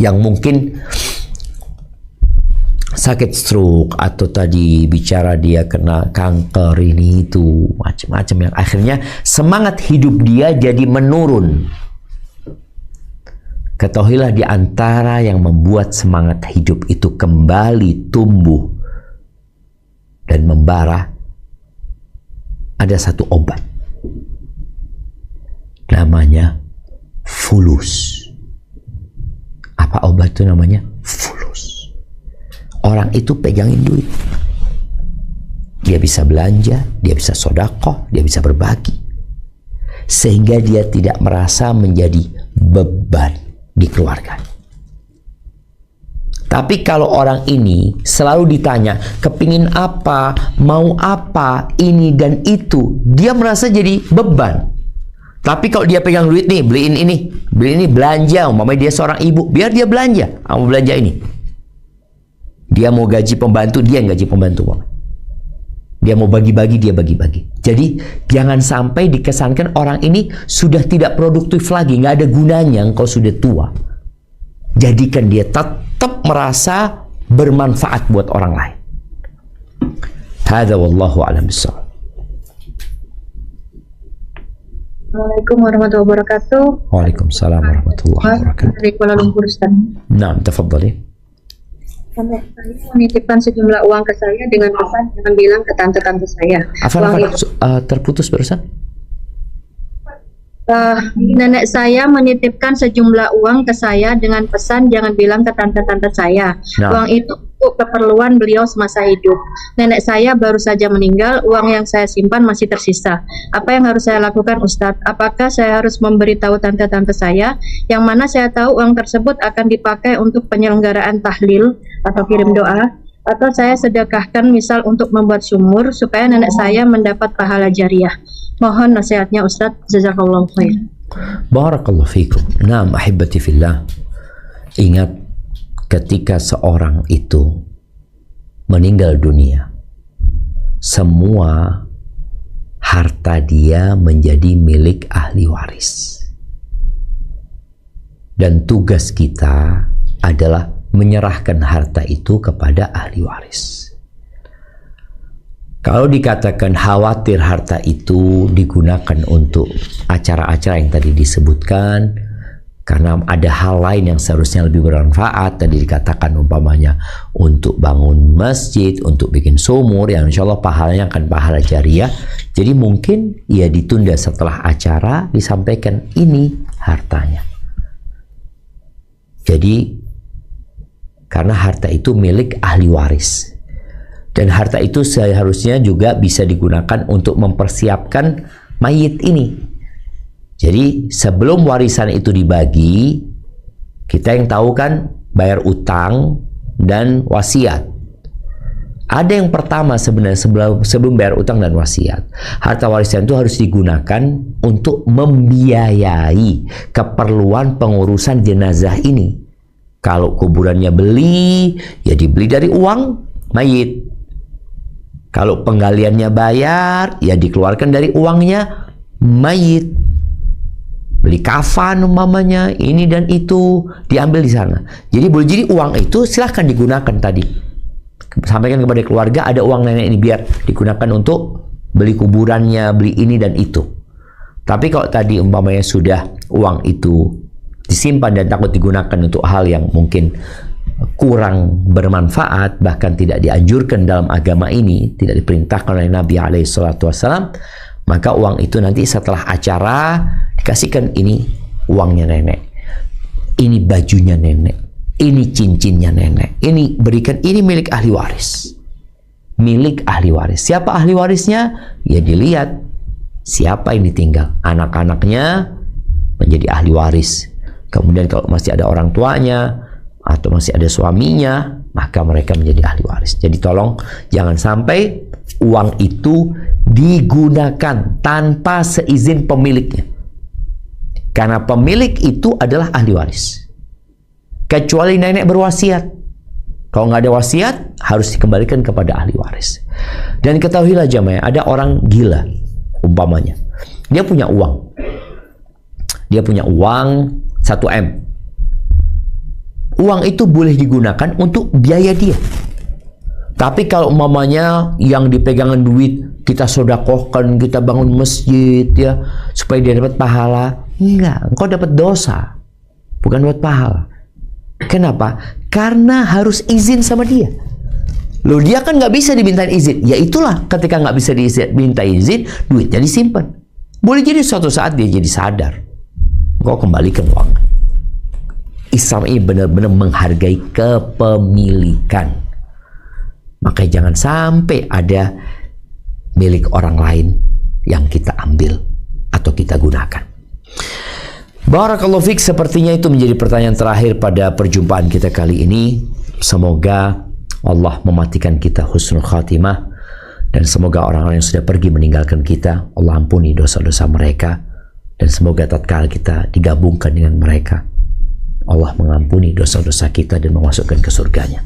yang mungkin sakit stroke atau tadi bicara dia kena kanker ini itu macam-macam yang akhirnya semangat hidup dia jadi menurun. Ketahuilah di antara yang membuat semangat hidup itu kembali tumbuh dan membara, ada satu obat. Namanya fulus. Apa obat itu namanya? Fulus. Orang itu pegangin duit. Dia bisa belanja, dia bisa sedekah, dia bisa berbagi. Sehingga dia tidak merasa menjadi beban di keluarga. Tapi kalau orang ini selalu ditanya, kepingin apa, mau apa, ini dan itu, dia merasa jadi beban. Tapi kalau dia pegang duit nih, beliin ini, belanja, umpamanya dia seorang ibu, biar dia belanja, mau belanja ini. Dia mau gaji pembantu, dia yang gaji pembantu. Dia mau bagi-bagi, dia bagi-bagi. Jadi jangan sampai dikesankan orang ini sudah tidak produktif lagi, nggak ada gunanya engkau sudah tua. Jadikan dia tetap merasa bermanfaat buat orang lain. Hadza wallahu a'lam bishawab. Assalamualaikum warahmatullahi wabarakatuh. Waalaikumsalam warahmatullahi wabarakatuh. Dari Kuala Lumpur, Ustaz. Naam, tafadhali. Saya menitipkan sejumlah uang ke saya dengan pesan jangan bilang ke tante-tante saya. Terputus barusan? Nenek saya menitipkan sejumlah uang ke saya dengan pesan jangan bilang ke tante-tante saya. Nah. Uang itu untuk keperluan beliau semasa hidup. Nenek saya baru saja meninggal, uang yang saya simpan masih tersisa. Apa yang harus saya lakukan, Ustadz? Apakah saya harus memberitahu tante-tante saya yang mana saya tahu uang tersebut akan dipakai untuk penyelenggaraan tahlil atau kirim doa? Atau saya sedekahkan misal untuk membuat sumur supaya nenek saya mendapat pahala jariah. Mohon nasihatnya Ustadz. Jazakallahu khair. Barakallahu fikum. Naam, ahibati fillah. Ingat, ketika seorang itu meninggal dunia, semua harta dia menjadi milik ahli waris. Dan tugas kita adalah menyerahkan harta itu kepada ahli waris. Kalau dikatakan khawatir harta itu digunakan untuk acara-acara yang tadi disebutkan, karena ada hal lain yang seharusnya lebih bermanfaat, tadi dikatakan umpamanya untuk bangun masjid, untuk bikin sumur, yang insya Allah pahalanya akan pahala jariah. Jadi mungkin ya ditunda setelah acara, disampaikan ini hartanya. Jadi karena harta itu milik ahli waris. Dan harta itu seharusnya juga bisa digunakan untuk mempersiapkan mayit ini. Jadi sebelum warisan itu dibagi, kita yang tahu kan bayar utang dan wasiat. Ada yang pertama sebenarnya sebelum bayar utang dan wasiat. Harta warisan itu harus digunakan untuk membiayai keperluan pengurusan jenazah ini. Kalau kuburannya beli, ya dibeli dari uang mayit. Kalau penggaliannya bayar, ya dikeluarkan dari uangnya mayit. Beli kafan umpamanya, ini dan itu diambil di sana. Jadi boleh jadi uang itu silahkan digunakan tadi. Sampaikan kepada keluarga, ada uang nenek ini biar digunakan untuk beli kuburannya, beli ini dan itu. Tapi kalau tadi umpamanya sudah uang itu disimpan dan takut digunakan untuk hal yang mungkin kurang bermanfaat, bahkan tidak dianjurkan dalam agama ini, tidak diperintahkan oleh Nabi SAW, maka uang itu nanti setelah acara dikasihkan, ini uangnya nenek, ini bajunya nenek, ini cincinnya nenek, ini berikan, ini milik ahli waris. Milik ahli waris. Siapa ahli warisnya? Ya dilihat siapa yang ditinggal. Anak-anaknya menjadi ahli waris. Kemudian kalau masih ada orang tuanya atau masih ada suaminya, maka mereka menjadi ahli waris. Jadi tolong jangan sampai uang itu digunakan tanpa seizin pemiliknya. Karena pemilik itu adalah ahli waris. Kecuali nenek berwasiat. Kalau nggak ada wasiat, harus dikembalikan kepada ahli waris. Dan ketahuilah jamaah, ada orang gila umpamanya. Dia punya uang. Dia punya uang 1M. Uang itu boleh digunakan untuk biaya dia. Tapi kalau umpamanya yang dipegangan duit kita sedekahkan, kita bangun masjid ya supaya dia dapat pahala, enggak, engkau dapat dosa, bukan dapat pahala. Kenapa? Karena harus izin sama dia. Loh, dia kan nggak bisa diminta izin. Ya itulah, ketika nggak bisa diminta izin, duitnya disimpan. Boleh jadi suatu saat dia jadi sadar, kau kembalikan uang. Islam ini benar-benar menghargai kepemilikan. Makanya jangan sampai ada milik orang lain yang kita ambil atau kita gunakan. Barakallahu fiik, sepertinya itu menjadi pertanyaan terakhir pada perjumpaan kita kali ini. Semoga Allah mematikan kita husnul khatimah, dan semoga orang-orang yang sudah pergi meninggalkan kita, Allah ampuni dosa-dosa mereka, dan semoga tatkala kita digabungkan dengan mereka, Allah mengampuni dosa-dosa kita dan memasukkan ke surganya.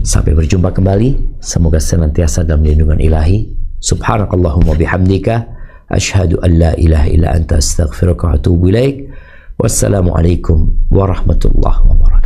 Sampai berjumpa kembali, semoga senantiasa dalam lindungan ilahi. Subhanakallahumma bihamdika, asyhadu an la ilaha illa anta astaghfiruka wa atubu ilaik. Wassalamualaikum warahmatullahi wabarakatuh.